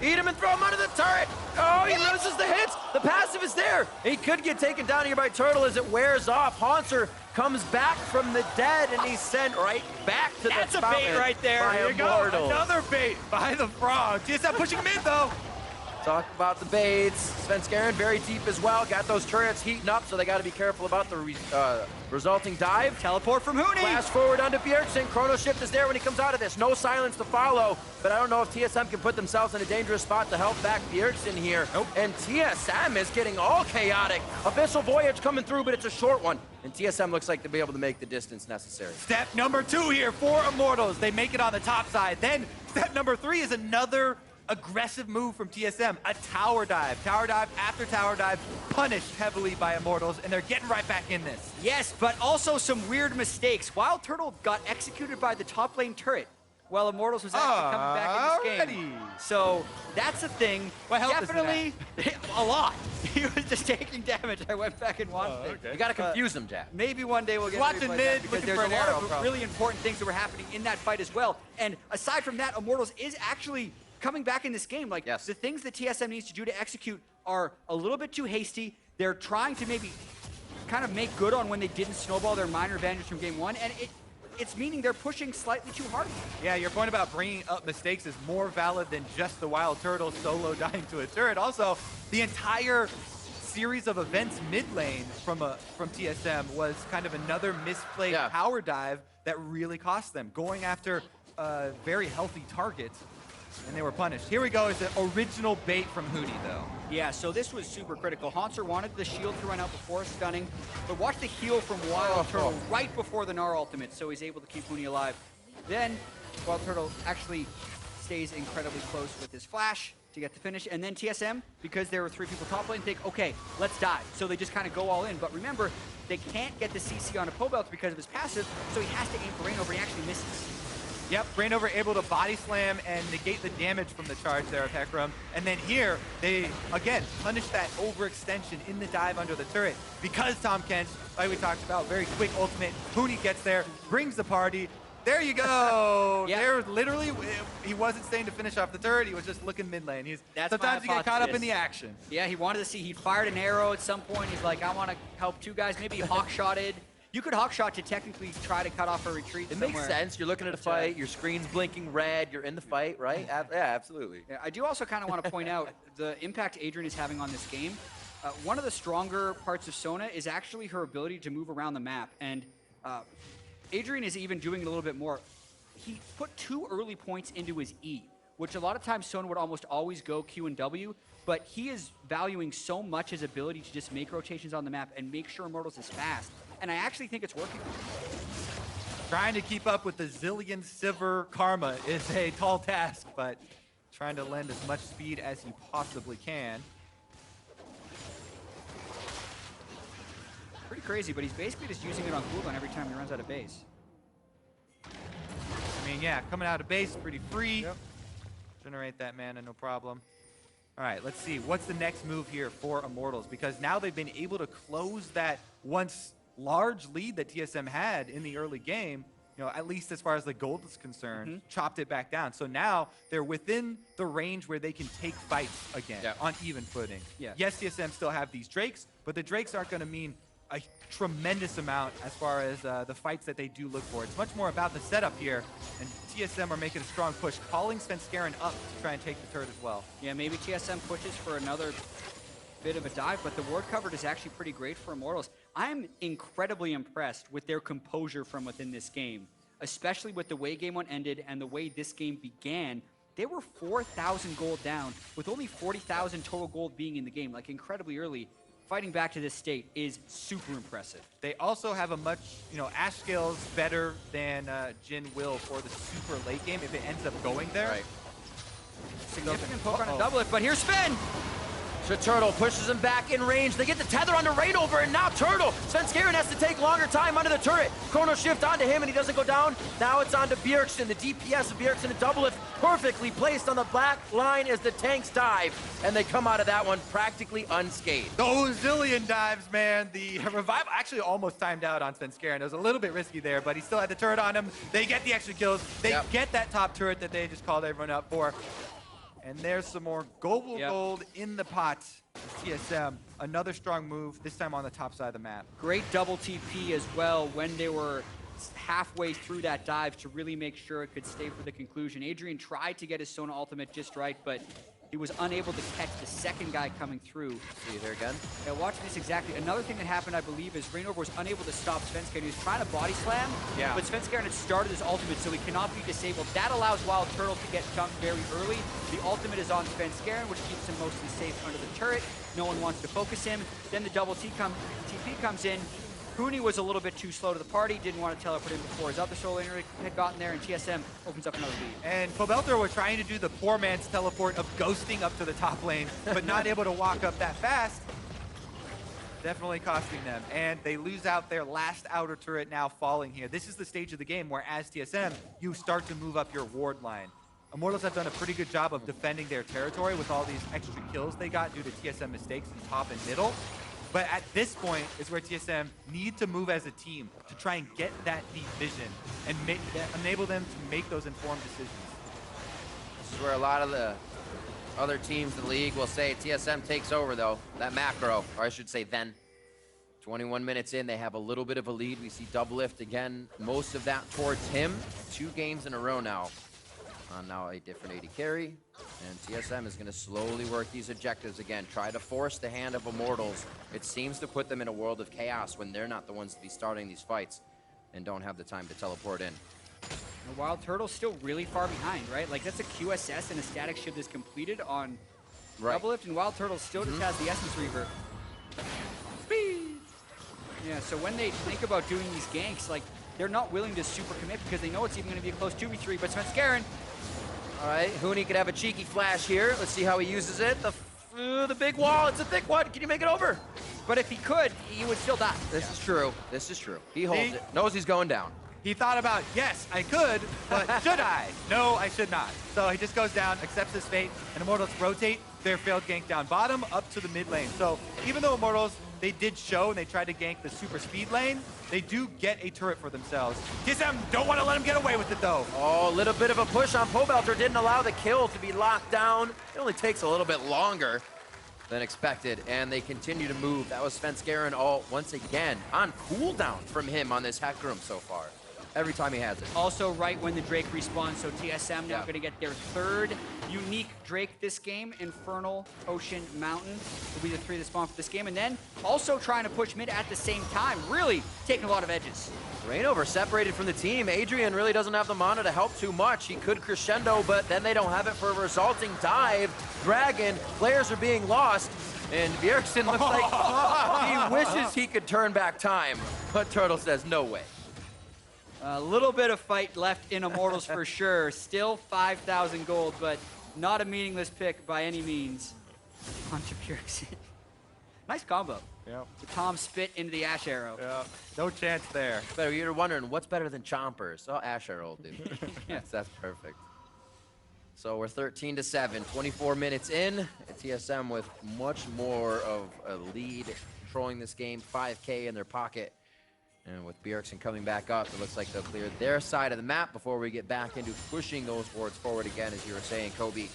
Eat him and throw him under the turret. Oh, he loses the hits. The passive is there. He could get taken down here by Turtle as it wears off. Haunter comes back from the dead, and he's sent right back to That's the a bait right there. By There you go. Immortals. Another bait by the Frog. TSM pushing mid, though. Talk about the baits. SvenScared very deep as well. Got those turrets heating up, so they got to be careful about the resulting dive. Teleport from Huni. Flash forward onto Bjergsen. Chrono shift is there when he comes out of this. No silence to follow, but I don't know if TSM can put themselves in a dangerous spot to help back Bjergsen here. Nope. And TSM is getting all chaotic. Abyssal Voyage coming through, but it's a short one. And TSM looks like they'll be able to make the distance necessary. Step number 2 here for Immortals. They make it on the top side. Then step number 3 is another aggressive move from TSM, a tower dive after tower dive, punished heavily by Immortals, and they're getting right back in this. Yes, but also some weird mistakes. Wild Turtle got executed by the top lane turret, while Immortals was actually coming back in this game. So that's the thing. What health Definitely a lot. He was just taking damage. I went back and watched it. You got to confuse him, Jack. Maybe one day we'll get Watching mid, because looking there's for a an lot arrow, of probably. really important things that were happening in that fight as well. And aside from that, Immortals is actually coming back in this game. Like, yes. The things that TSM needs to do to execute are a little bit too hasty. They're trying to maybe kind of make good on when they didn't snowball their minor advantage from game one, and it's meaning they're pushing slightly too hard. Yeah, your point about bringing up mistakes is more valid than just the Wild Turtle solo dying to a turret. Also, the entire series of events mid lane from TSM was kind of another misplayed power dive that really cost them, going after a very healthy target, and they were punished. Here we go, is the original bait from Hootie, though. Yeah, so this was super critical. Haunter wanted the shield to run out before stunning, but watch the heal from Wild Turtle right before the Gnar ultimate, so he's able to keep Hootie alive. Then Wild Turtle actually stays incredibly close with his flash to get the finish, and then TSM, because there were 3 people top lane, think, okay, let's dive. So they just kind of go all in, but remember, they can't get the CC on a Pobelt because of his passive, so he has to aim for Rainover, and he actually misses. Yep, Rainover able to body slam and negate the damage from the charge there of Hecarim. And then here, they, again, punish that overextension in the dive under the turret. Because Tahm Kench, like we talked about, very quick ultimate. Hootie gets there, brings the party. There you go. Yep. There, literally, he wasn't staying to finish off the turret. He was just looking mid lane. Sometimes you get caught up in the action. Yeah, he wanted to see, he fired an arrow at some point. He's like, I want to help 2 guys. Maybe he hawk-shotted. You could hawk-shot to technically try to cut off a retreat somewhere. Makes sense. You're looking at a fight, your screen's blinking red, you're in the fight, right? Yeah, absolutely. Yeah, I do also kind of want to point out the impact Adrian is having on this game. One of the stronger parts of Sona is actually her ability to move around the map. And Adrian is even doing it a little bit more. He put 2 early points into his E, which a lot of times Sona would almost always go Q and W, but he is valuing so much his ability to just make rotations on the map and make sure Immortals is fast. And I actually think it's working. Trying to keep up with the zillion Sivir karma is a tall task, but trying to lend as much speed as he possibly can. Pretty crazy, but he's basically just using it on cooldown every time he runs out of base. I mean, yeah, coming out of base, pretty free. Yep. Generate that mana, no problem. All right, let's see. What's the next move here for Immortals? Because now they've been able to close that once large lead that TSM had in the early game, you know, at least as far as the gold is concerned, chopped it back down. So now they're within the range where they can take fights again on even footing. Yeah. Yes, TSM still have these Drakes, but the Drakes aren't going to mean a tremendous amount as far as the fights that they do look for. It's much more about the setup here, and TSM are making a strong push, calling Svenskeren up to try and take the turret as well. Yeah, maybe TSM pushes for another bit of a dive, but the ward coverage is actually pretty great for Immortals. I'm incredibly impressed with their composure from within this game, especially with the way game 1 ended and the way this game began. They were 4,000 gold down with only 40,000 total gold being in the game, like incredibly early. Fighting back to this state is super impressive. They also have a much, Ashe scale's better than Jhin will for the super late game if it ends up going there. Right. Significant poke on a doublet, but here's Sven! So Turtle pushes him back in range. They get the tether onto Rainover, and now Turtle. Svenskeren has to take longer time under the turret. Chrono shift onto him, and he doesn't go down. Now it's onto Bjergsen. The DPS of Bjergsen, a double lift, perfectly placed on the black line as the tanks dive. And they come out of that one practically unscathed. Those zillion dives, man. The revival actually almost timed out on Svenskeren. It was a little bit risky there, but he still had the turret on him. They get the extra kills. They get that top turret that they just called everyone up for. And there's some more gold in the pot. TSM, another strong move, this time on the top side of the map. Great double TP as well when they were halfway through that dive to really make sure it could stay for the conclusion. Adrian tried to get his Sona ultimate just right, but he was unable to catch the second guy coming through. See you there again. Yeah, watch this exactly. Another thing that happened, I believe, is Rainover was unable to stop Svenskeren. He was trying to body slam, but Svenskeren had started his ultimate, so he cannot be disabled. That allows Wild Turtle to get jumped very early. The ultimate is on Svenskeren, which keeps him mostly safe under the turret. No one wants to focus him. Then the double TP comes in. Huni was a little bit too slow to the party, didn't want to teleport in before his other solo laner had gotten there, and TSM opens up another lead. And Pobelter was trying to do the poor man's teleport of ghosting up to the top lane, but not able to walk up that fast. Definitely costing them. And they lose out their last outer turret now falling here. This is the stage of the game where, as TSM, you start to move up your ward line. Immortals have done a pretty good job of defending their territory with all these extra kills they got due to TSM mistakes in top and middle. But at this point is where TSM need to move as a team to try and get that deep vision and enable them to make those informed decisions. This is where a lot of the other teams in the league will say TSM takes over, though. That macro, or I should say then. 21 minutes in, they have a little bit of a lead. We see Doublelift again, most of that towards him. 2 games in a row now. On now a different AD carry. And TSM is going to slowly work these objectives again. Try to force the hand of Immortals. It seems to put them in a world of chaos when they're not the ones to be starting these fights and don't have the time to teleport in. The Wild Turtle's still really far behind, right? Like, that's a QSS and a static shift is completed on Doublelift, and Wild Turtle still just has the Essence Reaver. Speed! Yeah, so when they think about doing these ganks, like, they're not willing to super commit because they know it's even going to be a close 2v3, but Svenskeren. All right, Huni could have a cheeky flash here. Let's see how he uses it. The big wall, it's a thick one. Can you make it over? But if he could, he would still die. This is true. This is true. He holds it. Knows he's going down. He thought about, yes, I could, but should I? No, I should not. So he just goes down, accepts his fate, and Immortals rotate their failed gank down bottom up to the mid lane. So even though Immortals, they did show and they tried to gank the super speed lane, they do get a turret for themselves. TSM don't want to let him get away with it, though. Oh, a little bit of a push on Pobelter. Didn't allow the kill to be locked down. It only takes a little bit longer than expected, and they continue to move. That was Svenskeren all once again on cooldown from him on this Hecarim so far. Every time he has it. Also right when the Drake respawns, so TSM now going to get their 3rd unique Drake this game. Infernal, Ocean, Mountain will be the 3 that spawn for this game. And then also trying to push mid at the same time, really taking a lot of edges. Reignover separated from the team. Adrian really doesn't have the mana to help too much. He could crescendo, but then they don't have it for a resulting dive. Dragon, players are being lost. And Bjergsen looks like he wishes he could turn back time. But Turtle says, no way. A little bit of fight left in Immortals for sure. Still 5,000 gold, but not a meaningless pick by any means. Punch of Bjergsen. Nice combo. Yep. The Tom spit into the Ash Arrow. Yeah, no chance there. Better, you're wondering, what's better than Chompers? Oh, Ash Arrow will do. Yes, that's perfect. So we're 13-7, 24 minutes in. TSM with much more of a lead, controlling this game, 5K in their pocket. And with Bjergsen coming back up, it looks like they'll clear their side of the map before we get back into pushing those wards forward again, as you were saying, Kobe.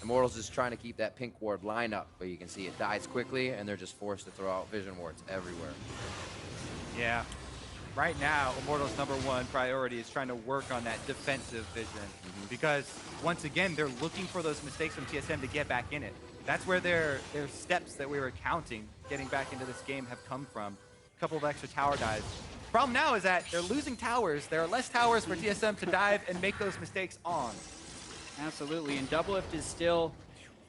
Immortals is trying to keep that pink ward line up, but you can see it dies quickly, and they're just forced to throw out vision wards everywhere. Yeah. Right now, Immortals' #1 priority is trying to work on that defensive vision. Because, once again, they're looking for those mistakes from TSM to get back in it. That's where their steps that we were counting, getting back into this game, have come from. A couple of extra tower dives. Problem now is that they're losing towers. There are less towers for TSM to dive and make those mistakes on. Absolutely, and Doublelift is still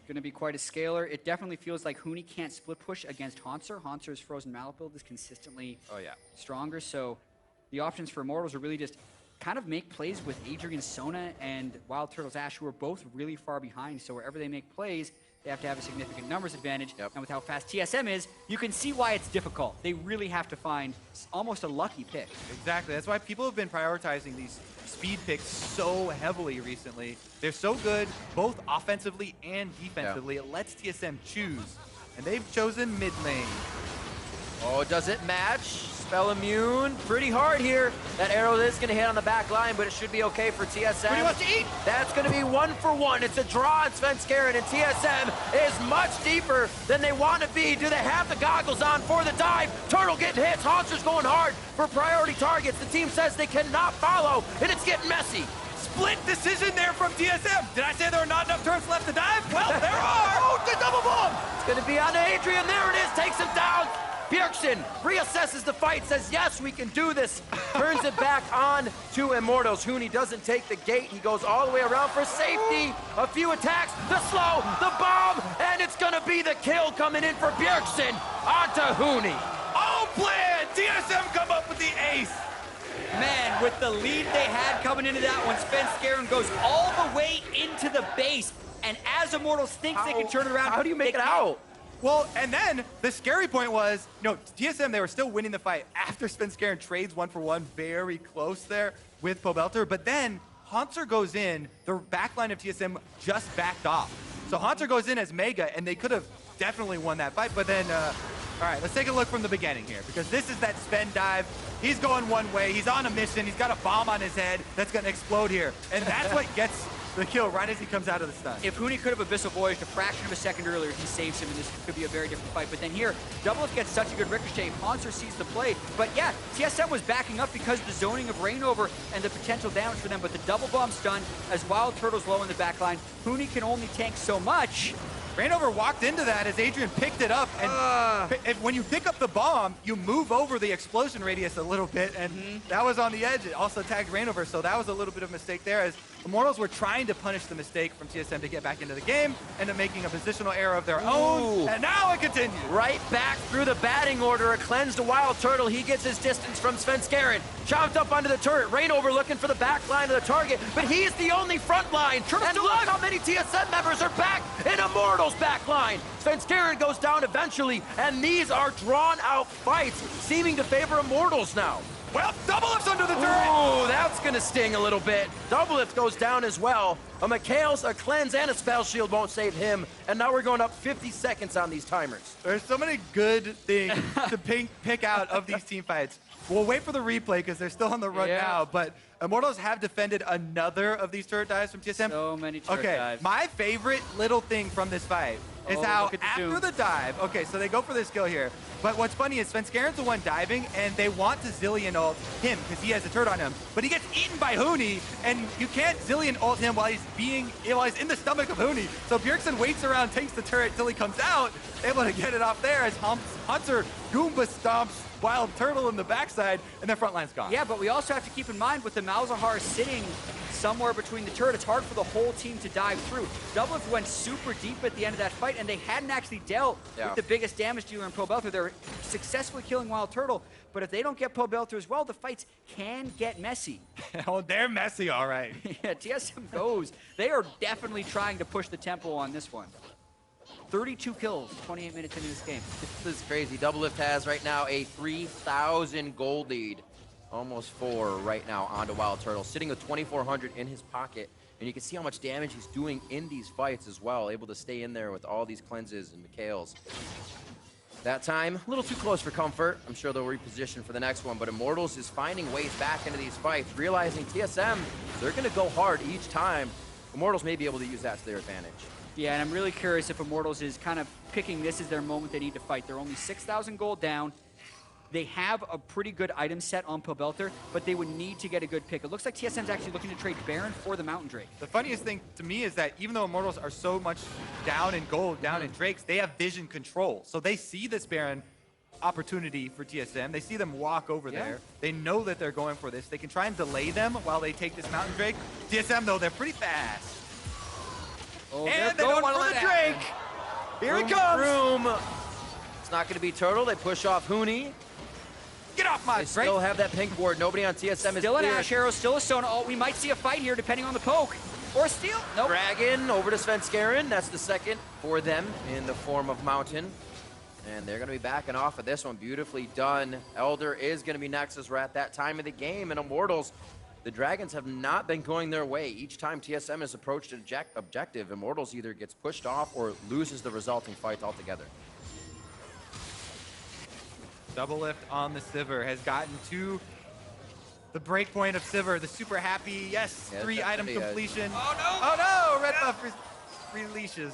going to be quite a scaler. It definitely feels like Huni can't split push against Hauntzer. Hauntzer's Frozen Mallet build is consistently stronger, so the options for Immortals are really just kind of make plays with Adrian Sona and Wild Turtle's Ash, who are both really far behind, so wherever they make plays, they have to have a significant numbers advantage. And with how fast TSM is, you can see why it's difficult. They really have to find almost a lucky pick. Exactly. That's why people have been prioritizing these speed picks so heavily recently. They're so good, both offensively and defensively. It lets TSM choose. And they've chosen mid lane. Oh, does it match? Spell immune. Pretty hard here. That arrow is going to hit on the back line, but it should be okay for TSM. What do you want to eat? That's going to be 1-for-1. It's a draw on Svenskeren, and TSM is much deeper than they want to be. Do they have the goggles on for the dive? Turtle getting hits. Hauntzer's going hard for priority targets. The team says they cannot follow, and it's getting messy. Split decision there from TSM. Did I say there are not enough turrets left to dive? Well, there are. Oh, the double bomb. It's going to be on Adrian. There it is. Takes him down. Bjergsen reassesses the fight, says, yes, we can do this. Turns it back on to Immortals. Huni doesn't take the gate. He goes all the way around for safety. A few attacks, the slow, the bomb, and it's going to be the kill coming in for Bjergsen onto Huni. All planned. TSM come up with the ace. Man, with the lead they had coming into that one, Svenskeren goes all the way into the base. And as Immortals thinks they can turn it around, how do you make it can't. out? Well, and then the scary point was, TSM, they were still winning the fight after Svenskeren trades 1-for-1, very close there with Pobelter. But then Haunter goes in, the backline of TSM just backed off. So Haunter goes in as Mega, and they could have definitely won that fight. But then, all right, let's take a look from the beginning here, because this is that Sven dive. He's going one way. He's on a mission. He's got a bomb on his head that's going to explode here. And that's what gets the kill right as he comes out of the stun. If Huni could have Abyssal Voyaged a fraction of a second earlier, he saves him, and this could be a very different fight. But then here, Doublelift gets such a good ricochet. Haunter sees the play. But yeah, TSM was backing up because of the zoning of Rainover and the potential damage for them. But the double bomb stun, as Wild Turtle's low in the back line, Huni can only tank so much. Rainover walked into that as Adrian picked it up, and when you pick up the bomb, you move over the explosion radius a little bit, and that was on the edge. It also tagged Rainover, so that was a little bit of a mistake there, as Immortals were trying to punish the mistake from TSM to get back into the game, and then making a positional error of their own, and now it continues. Right back through the batting order, a cleanse to Wild Turtle. He gets his distance from Svenskeren. Chopped up onto the turret. Rainover looking for the back line of the target, but he's the only front line. And look how many TSM members are back in Immortals back line. Svenskeren goes down eventually, and these are drawn out fights, seeming to favor Immortals now. Well, Doublelift's under the turret. Oh, that's gonna sting a little bit. Doublelift goes down as well. A Mikhail's, a cleanse, and a spell shield won't save him. And now we're going up 50 seconds on these timers. There's so many good things to pick out of these team fights. We'll wait for the replay because they're still on the run now, but Immortals have defended another of these turret dives from TSM. So many turret dives. My favorite little thing from this fight is how after the dive, so they go for this kill here, but what's funny is Svenskeren's the one diving, and they want to Zillion ult him because he has a turret on him, but he gets eaten by Huni, and you can't Zillion ult him while he's in the stomach of Huni. So Bjergsen waits around, takes the turret till he comes out, able to get it off there as Hunter Goomba stomps Wild Turtle in the backside, and their front line's gone. Yeah, but we also have to keep in mind with the Malzahar sitting somewhere between the turret, it's hard for the whole team to dive through. Doublelift went super deep at the end of that fight, and they hadn't actually dealt with the biggest damage dealer in Pobelter. They're successfully killing Wild Turtle, but if they don't get Pobelter as well, the fights can get messy. Oh, they're messy, all right. Yeah, TSM goes. They are definitely trying to push the tempo on this one. 32 kills, 28 minutes into this game. This is crazy. Doublelift has right now a 3,000 gold lead. Almost 4 right now onto Wild Turtle, sitting with 2,400 in his pocket. And you can see how much damage he's doing in these fights as well, able to stay in there with all these cleanses and Mikhail's. That time, a little too close for comfort. I'm sure they'll reposition for the next one, but Immortals is finding ways back into these fights, realizing TSM, they're gonna go hard each time. Immortals may be able to use that to their advantage. Yeah, and I'm really curious if Immortals is kind of picking this as their moment they need to fight. They're only 6,000 gold down. They have a pretty good item set on Pobelter, but they would need to get a good pick. It looks like TSM's actually looking to trade Baron for the Mountain Drake. The funniest thing to me is that even though Immortals are so much down in gold, down in Drakes, they have vision control. So they see this Baron opportunity for TSM. They see them walk over there. They know that they're going for this. They can try and delay them while they take this Mountain Drake. TSM, though, they're pretty fast. Oh, and they don't want to let the Drake. Here he comes. It's not going to be Turtle. They push off Huni. Get off my They still have that pink ward. Nobody on TSM is still an clear. Ash Arrow, still a Sona. Oh, we might see a fight here depending on the poke. Or a steal. Nope. Dragon over to Svenskeren. That's the second for them in the form of Mountain. And they're going to be backing off of this one. Beautifully done. Elder is going to be next as we're at that time of the game. And Immortals, the Dragons have not been going their way. Each time TSM has approached an objective, Immortals either gets pushed off or loses the resulting fight altogether. Doublelift on the Sivir has gotten to the break point of Sivir. The super happy, yes, 3 item completion. Oh no! Oh no! Red buff releases.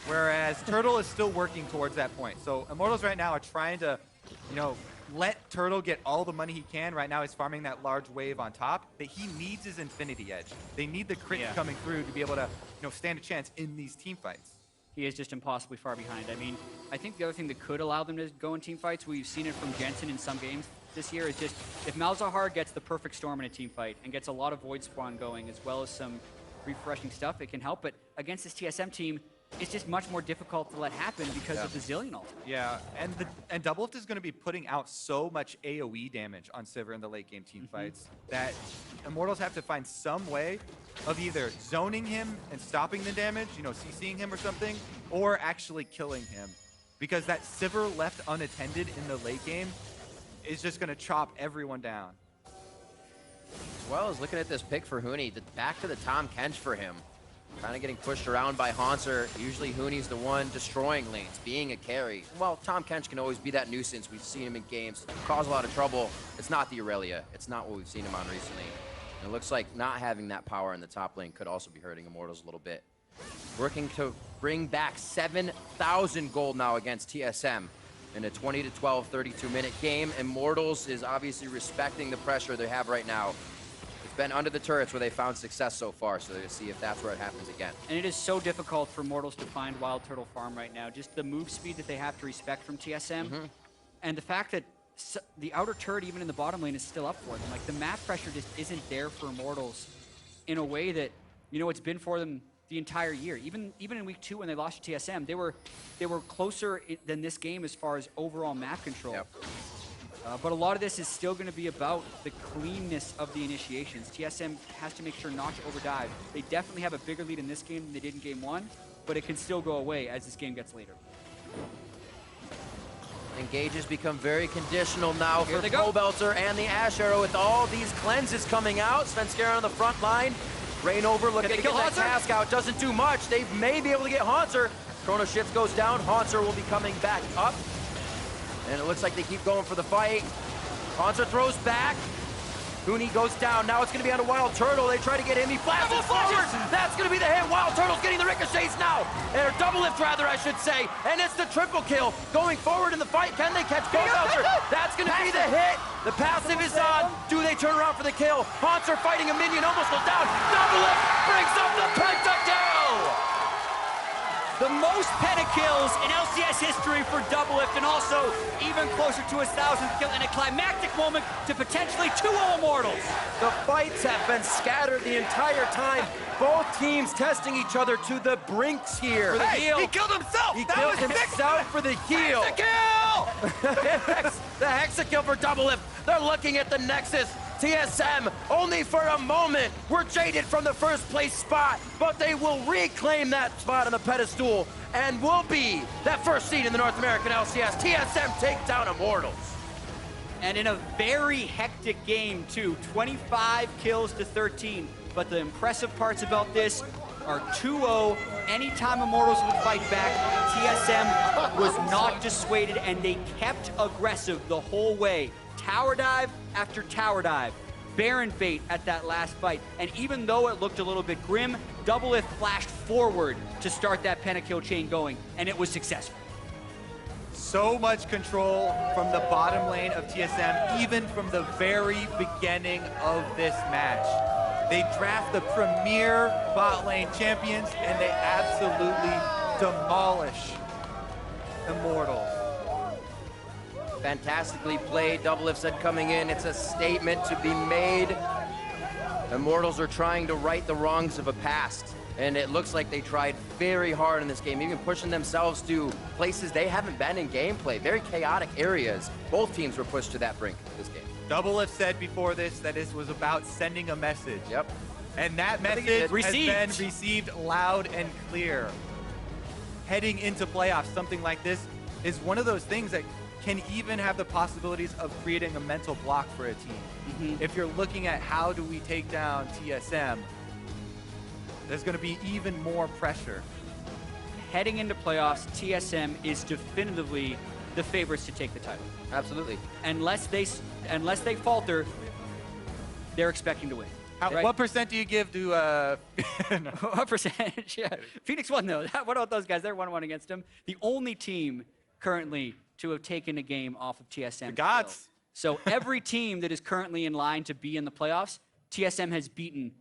Whereas Turtle is still working towards that point. So Immortals right now are trying to, let Turtle get all the money he can. Right now he's farming that large wave on top, but he needs his Infinity Edge. They need the crit coming through to be able to, stand a chance in these team fights. He is just impossibly far behind. I mean, I think the other thing that could allow them to go in team fights, we've seen it from Jensen in some games this year, is just if Malzahar gets the perfect storm in a team fight and gets a lot of Void Spawn going as well as some refreshing stuff, it can help. But against this TSM team, it's just much more difficult to let happen because of the Zillion ultimate. Yeah, and Doublelift is going to be putting out so much AoE damage on Sivir in the late game team fights that Immortals have to find some way of either zoning him and stopping the damage, you know, CCing him or something, or actually killing him. Because that Sivir left unattended in the late game is just going to chop everyone down. As well as looking at this pick for Huni, back to the Tom Kench for him. Kind of getting pushed around by Haunter. Usually Huni's the one destroying lanes, being a carry. Well, Tom Kench can always be that nuisance. We've seen him in games, cause a lot of trouble. It's not the Aurelia. It's not what we've seen him on recently. And it looks like not having that power in the top lane could also be hurting Immortals a little bit. Working to bring back 7,000 gold now against TSM in a 20-12, 32-minute game. Immortals is obviously respecting the pressure they have right now. Been under the turrets where they found success so far, so to see if that's where it happens again. And it is so difficult for Immortals to find Wild Turtle Farm right now. Just the move speed that they have to respect from TSM, and the fact that the outer turret, even in the bottom lane, is still up for them. Like, the map pressure just isn't there for Immortals in a way that, you know, it's been for them the entire year. Even in week 2 when they lost to TSM, they were closer than this game as far as overall map control. Yep. But a lot of this is still going to be about the cleanness of the initiations. TSM has to make sure not to overdive. They definitely have a bigger lead in this game than they did in game 1, but it can still go away as this game gets later. Engages become very conditional now for Belter and the Ash Arrow with all these cleanses coming out. Svenskeren on the front line. Rainover looking to get that task out. Doesn't do much. They may be able to get Haunter. Chrono Shift goes down. Haunter will be coming back up. And it looks like they keep going for the fight. Haunter throws back. Huni goes down. Now it's going to be on a Wild Turtle. They try to get him. He flashes forward. That's going to be the hit. Wild Turtle's getting the ricochets now. Or double lift, rather, I should say. And it's the triple kill. Going forward in the fight. Can they catch Belter? That's going to be the hit. The passive is on. Do they turn around for the kill? Haunter fighting a minion. Almost goes down. Double lift brings up the pentakill. The most pentakills in LCS history for Doublelift, and also even closer to his 1,000th kill in a climactic moment to potentially 2-0 Immortals. The fights have been scattered the entire time. Both teams testing each other to the brinks here. For the heal. He killed himself! He killed himself for the heal. Hexa-kill! The Hexa-kill for Doublelift. They're looking at the Nexus. TSM, only for a moment, were jaded from the first place spot, but they will reclaim that spot on the pedestal and will be that first seed in the North American LCS. TSM take down Immortals. And in a very hectic game, too. 25 kills to 13. But the impressive parts about this are 2-0. Anytime Immortals would fight back, TSM was not dissuaded, and they kept aggressive the whole way. Tower dive after tower dive. Baron bait at that last fight. And even though it looked a little bit grim, Doublelift flashed forward to start that pentakill chain going, and it was successful. So much control from the bottom lane of TSM, even from the very beginning of this match. They draft the premier bot lane champions, and they absolutely demolish Immortals. Fantastically played. Doublelift said coming in, it's a statement to be made. Immortals are trying to right the wrongs of a past, and it looks like they tried very hard in this game, even pushing themselves to places they haven't been in gameplay, very chaotic areas. Both teams were pushed to that brink this game. Doublelift said before this that it was about sending a message. Yep. And that message has been received loud and clear. Heading into playoffs, something like this is one of those things that can even have the possibilities of creating a mental block for a team. If you're looking at how do we take down TSM, there's going to be even more pressure. Heading into playoffs, TSM is definitively the favorites to take the title. Absolutely. Unless they falter, they're expecting to win. Right? What percent do you give to What percentage? Yeah. Phoenix won, though. What about those guys? They're 1-1 against them. The only team currently to have taken a game off of TSM. The gods. So every team that is currently in line to be in the playoffs, TSM has beaten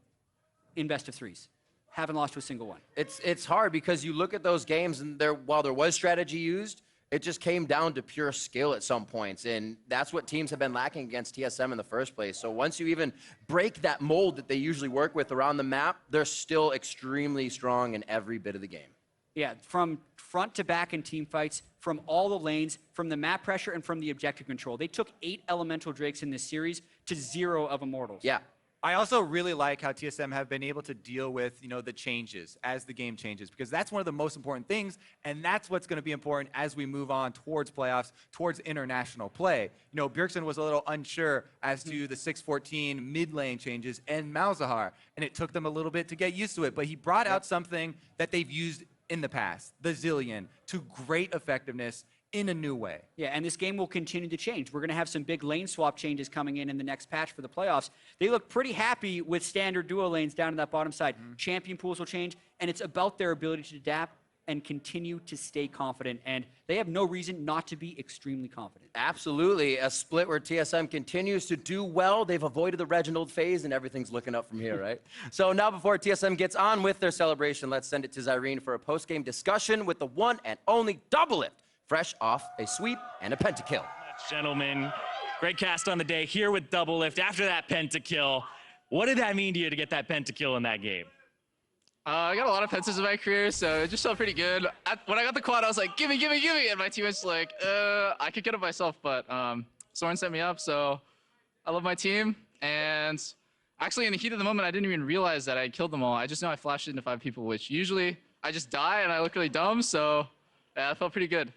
in best of threes. Haven't lost to a single one. It's hard because you look at those games, and while there was strategy used, it just came down to pure skill at some points, and that's what teams have been lacking against TSM in the first place. So once you even break that mold that they usually work with around the map, they're still extremely strong in every bit of the game. Yeah, from front to back in team fights, from all the lanes, from the map pressure, and from the objective control. They took 8 elemental drakes in this series to 0 of Immortals. Yeah. I also really like how TSM have been able to deal with, the changes as the game changes, because that's one of the most important things, and that's what's going to be important as we move on towards playoffs, towards international play. Bjergsen was a little unsure as to the 6-14 mid lane changes and Malzahar, and it took them a little bit to get used to it, but he brought out something that they've used in the past, the Zillion, to great effectiveness in a new way. Yeah, and this game will continue to change. We're going to have some big lane swap changes coming in the next patch for the playoffs. They look pretty happy with standard duo lanes down to that bottom side. Champion pools will change, and it's about their ability to adapt and continue to stay confident, and they have no reason not to be extremely confident. Absolutely. A split where TSM continues to do well. They've avoided the Reginald phase, and everything's looking up from here, right? So now before TSM gets on with their celebration, let's send it to Zyrene for a post-game discussion with the one and only Double Lift, fresh off a sweep and a pentakill. Gentlemen, great cast on the day here with Double Lift after that pentakill. What did that mean to you to get that pentakill in that game? I got a lot of pentas in my career, so it just felt pretty good. When I got the quad, I was like, gimme, gimme, gimme, and my teammates like, I could get it myself, but Soren set me up, so I love my team, and actually in the heat of the moment, I didn't even realize that I killed them all. I just know I flashed into 5 people, which usually I just die and I look really dumb, so yeah, it felt pretty good.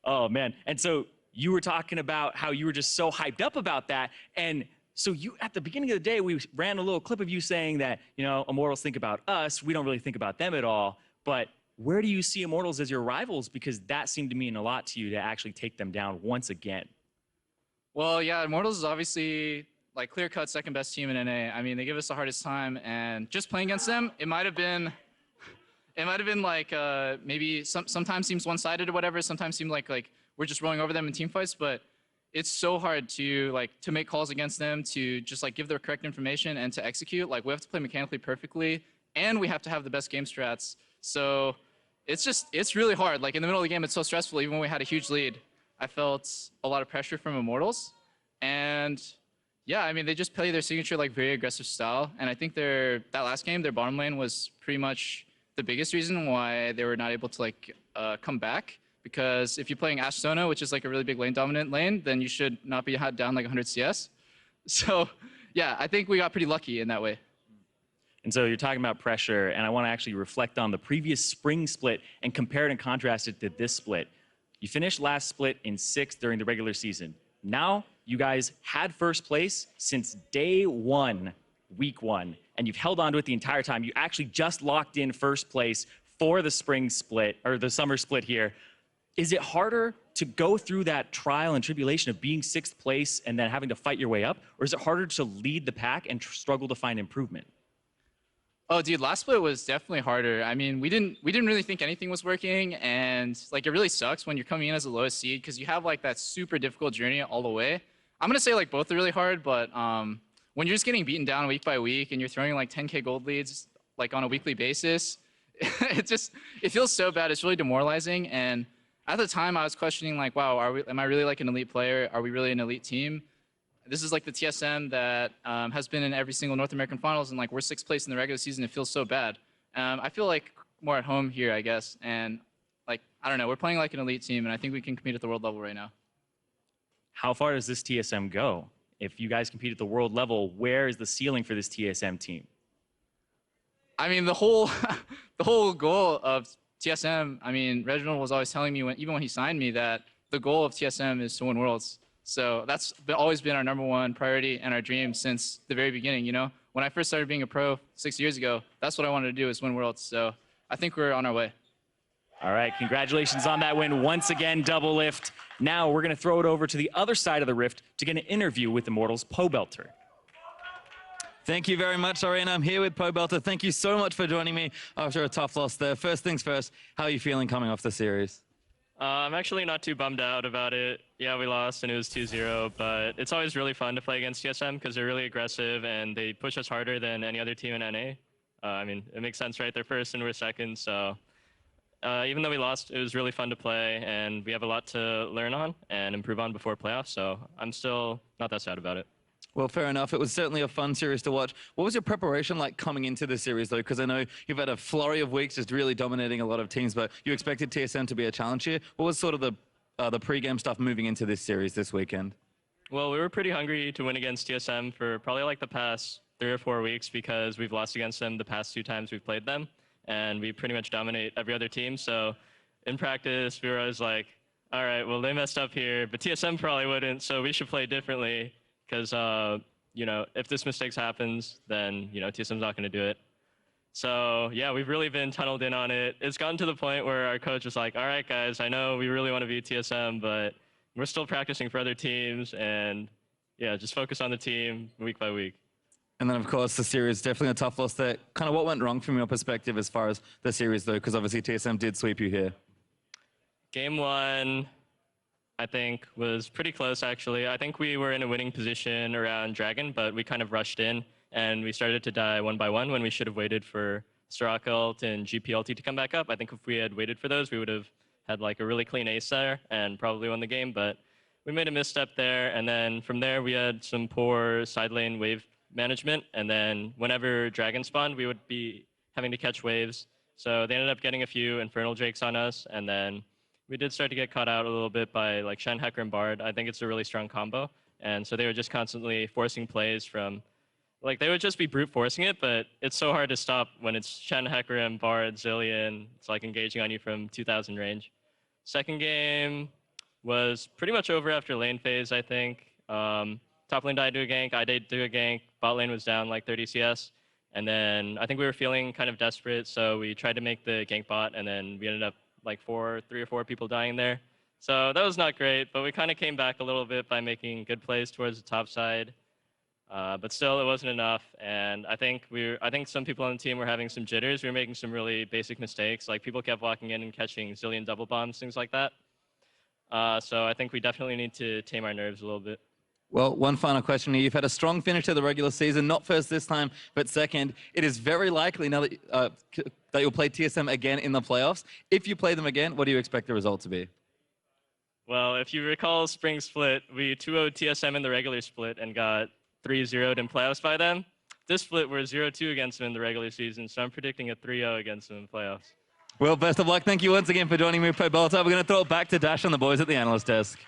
Oh, man. And so you were talking about how you were just so hyped up about that, and so you, at the beginning of the day, we ran a little clip of you saying that, Immortals think about us. We don't really think about them at all. But where do you see Immortals as your rivals? Because that seemed to mean a lot to you to actually take them down once again. Well, yeah, Immortals is obviously like clear-cut second best team in NA. I mean, they give us the hardest time, and just playing against them, it might have been like maybe sometimes seems one-sided or whatever. Sometimes seems like we're just rolling over them in team fights, but it's so hard to make calls against them, to just give the correct information and to execute. We have to play mechanically perfectly, and we have to have the best game strats. So it's really hard. In the middle of the game, it's so stressful. Even when we had a huge lead, I felt a lot of pressure from Immortals. And yeah, I mean, they just play their signature very aggressive style. And I think that last game, their bottom lane was pretty much the biggest reason why they were not able to come back. Because if you're playing Ashe Sona, which is a really big lane dominant lane, then you should not be down 100 CS. So yeah, I think we got pretty lucky in that way. And so you're talking about pressure, and I want to actually reflect on the previous spring split and compare it and contrast it to this split. You finished last split in 6th during the regular season. Now you guys had first place since day 1, week 1, and you've held on to it the entire time. You actually just locked in first place for the spring split, or the summer split here. Is it harder to go through that trial and tribulation of being 6th place and then having to fight your way up? Or is it harder to lead the pack and struggle to find improvement? Oh, dude, last split was definitely harder. I mean, we didn't really think anything was working, and it really sucks when you're coming in as the lowest seed because you have that super difficult journey all the way. I'm gonna say both are really hard, but when you're just getting beaten down week by week and you're throwing 10K gold leads on a weekly basis, it feels so bad. It's really demoralizing. And at the time, I was questioning wow, am I really an elite player? Are we really an elite team? This is the TSM that has been in every single North American finals, and we're 6th place in the regular season. It feels so bad. I feel more at home here, I guess. And I don't know, we're playing an elite team, and I think we can compete at the world level right now. How far does this TSM go? If you guys compete at the world level, where is the ceiling for this TSM team? I mean, the whole goal of TSM, I mean, Reginald was always telling me, even when he signed me, that the goal of TSM is to win Worlds. So that's always been our #1 priority and our dream since the very beginning, When I first started being a pro 6 years ago, that's what I wanted to do, is win Worlds. So I think we're on our way. All right, congratulations on that win once again, Double Lift. Now we're going to throw it over to the other side of the rift to get an interview with Immortals Pobelter. Thank you very much, Arena. I'm here with Pobelter. Thank you so much for joining me after a tough loss there. First things first, how are you feeling coming off the series? I'm actually not too bummed out about it. Yeah, we lost and it was 2-0, but it's always really fun to play against TSM because they're really aggressive and they push us harder than any other team in NA. I mean, it makes sense, right? They're first and we're second, so even though we lost, it was really fun to play, and we have a lot to learn on and improve on before playoffs, so I'm still not that sad about it. Well, fair enough. It was certainly a fun series to watch. What was your preparation like coming into this series, though? Because I know you've had a flurry of weeks just really dominating a lot of teams, but you expected TSM to be a challenge here. What was sort of the pre-game stuff moving into this series this weekend? Well, we were pretty hungry to win against TSM for probably like the past 3 or 4 weeks because we've lost against them the past 2 times we've played them, and we pretty much dominate every other team. So in practice, we were always like, all right, well, they messed up here, but TSM probably wouldn't, so we should play differently because, you know, if this mistake happens, then, you know, TSM's not going to do it. So, yeah, we've really been tunneled in on it. It's gotten to the point where our coach is like, all right, guys, I know we really want to beat TSM, but we're still practicing for other teams, and, yeah, just focus on the team week by week. And then, of course, the series, definitely a tough loss there. Kind of what went wrong from your perspective as far as the series, though, because obviously TSM did sweep you here. Game 1, I think, was pretty close, actually. I think we were in a winning position around Dragon, but we kind of rushed in, and we started to die 1 by 1 when we should have waited for Soraka ult and GP ulti to come back up. I think if we had waited for those, we would have had like a really clean ace there and probably won the game, but we made a misstep there, and then from there we had some poor side lane wave management, and then whenever Dragon spawned, we would be having to catch waves. So they ended up getting a few Infernal Drakes on us, and then we did start to get caught out a little bit by like Shen, Hecker, and Bard. I think it's a really strong combo. And so they were just constantly forcing plays from, like they would just be brute forcing it, but it's so hard to stop when it's Shen, Hecker, and Bard, Zillion. It's like engaging on you from 2,000 range. Second game was pretty much over after lane phase, I think. Top lane died to a gank, I did do a gank. Bot lane was down like 30 CS. And then I think we were feeling kind of desperate, so we tried to make the gank bot, and then we ended up like 3 or 4 people dying there. So that was not great, but we kind of came back a little bit by making good plays towards the top side. But still, it wasn't enough, and I think some people on the team were having some jitters. We were making some really basic mistakes, like people kept walking in and catching zillion double bombs, things like that. So I think we definitely need to tame our nerves a little bit. Well, one final question here. You've had a strong finish to the regular season, not first this time, but second. It is very likely now that, that you'll play TSM again in the playoffs. If you play them again, what do you expect the result to be? Well, if you recall Spring Split, we 2-0'd TSM in the regular split and got 3-0'd in playoffs by them. This split, we're 0-2 against them in the regular season, so I'm predicting a 3-0 against them in playoffs. Well, best of luck. Thank you once again for joining me, Pobelta. We're going to throw it back to Dash and the boys at the analyst desk.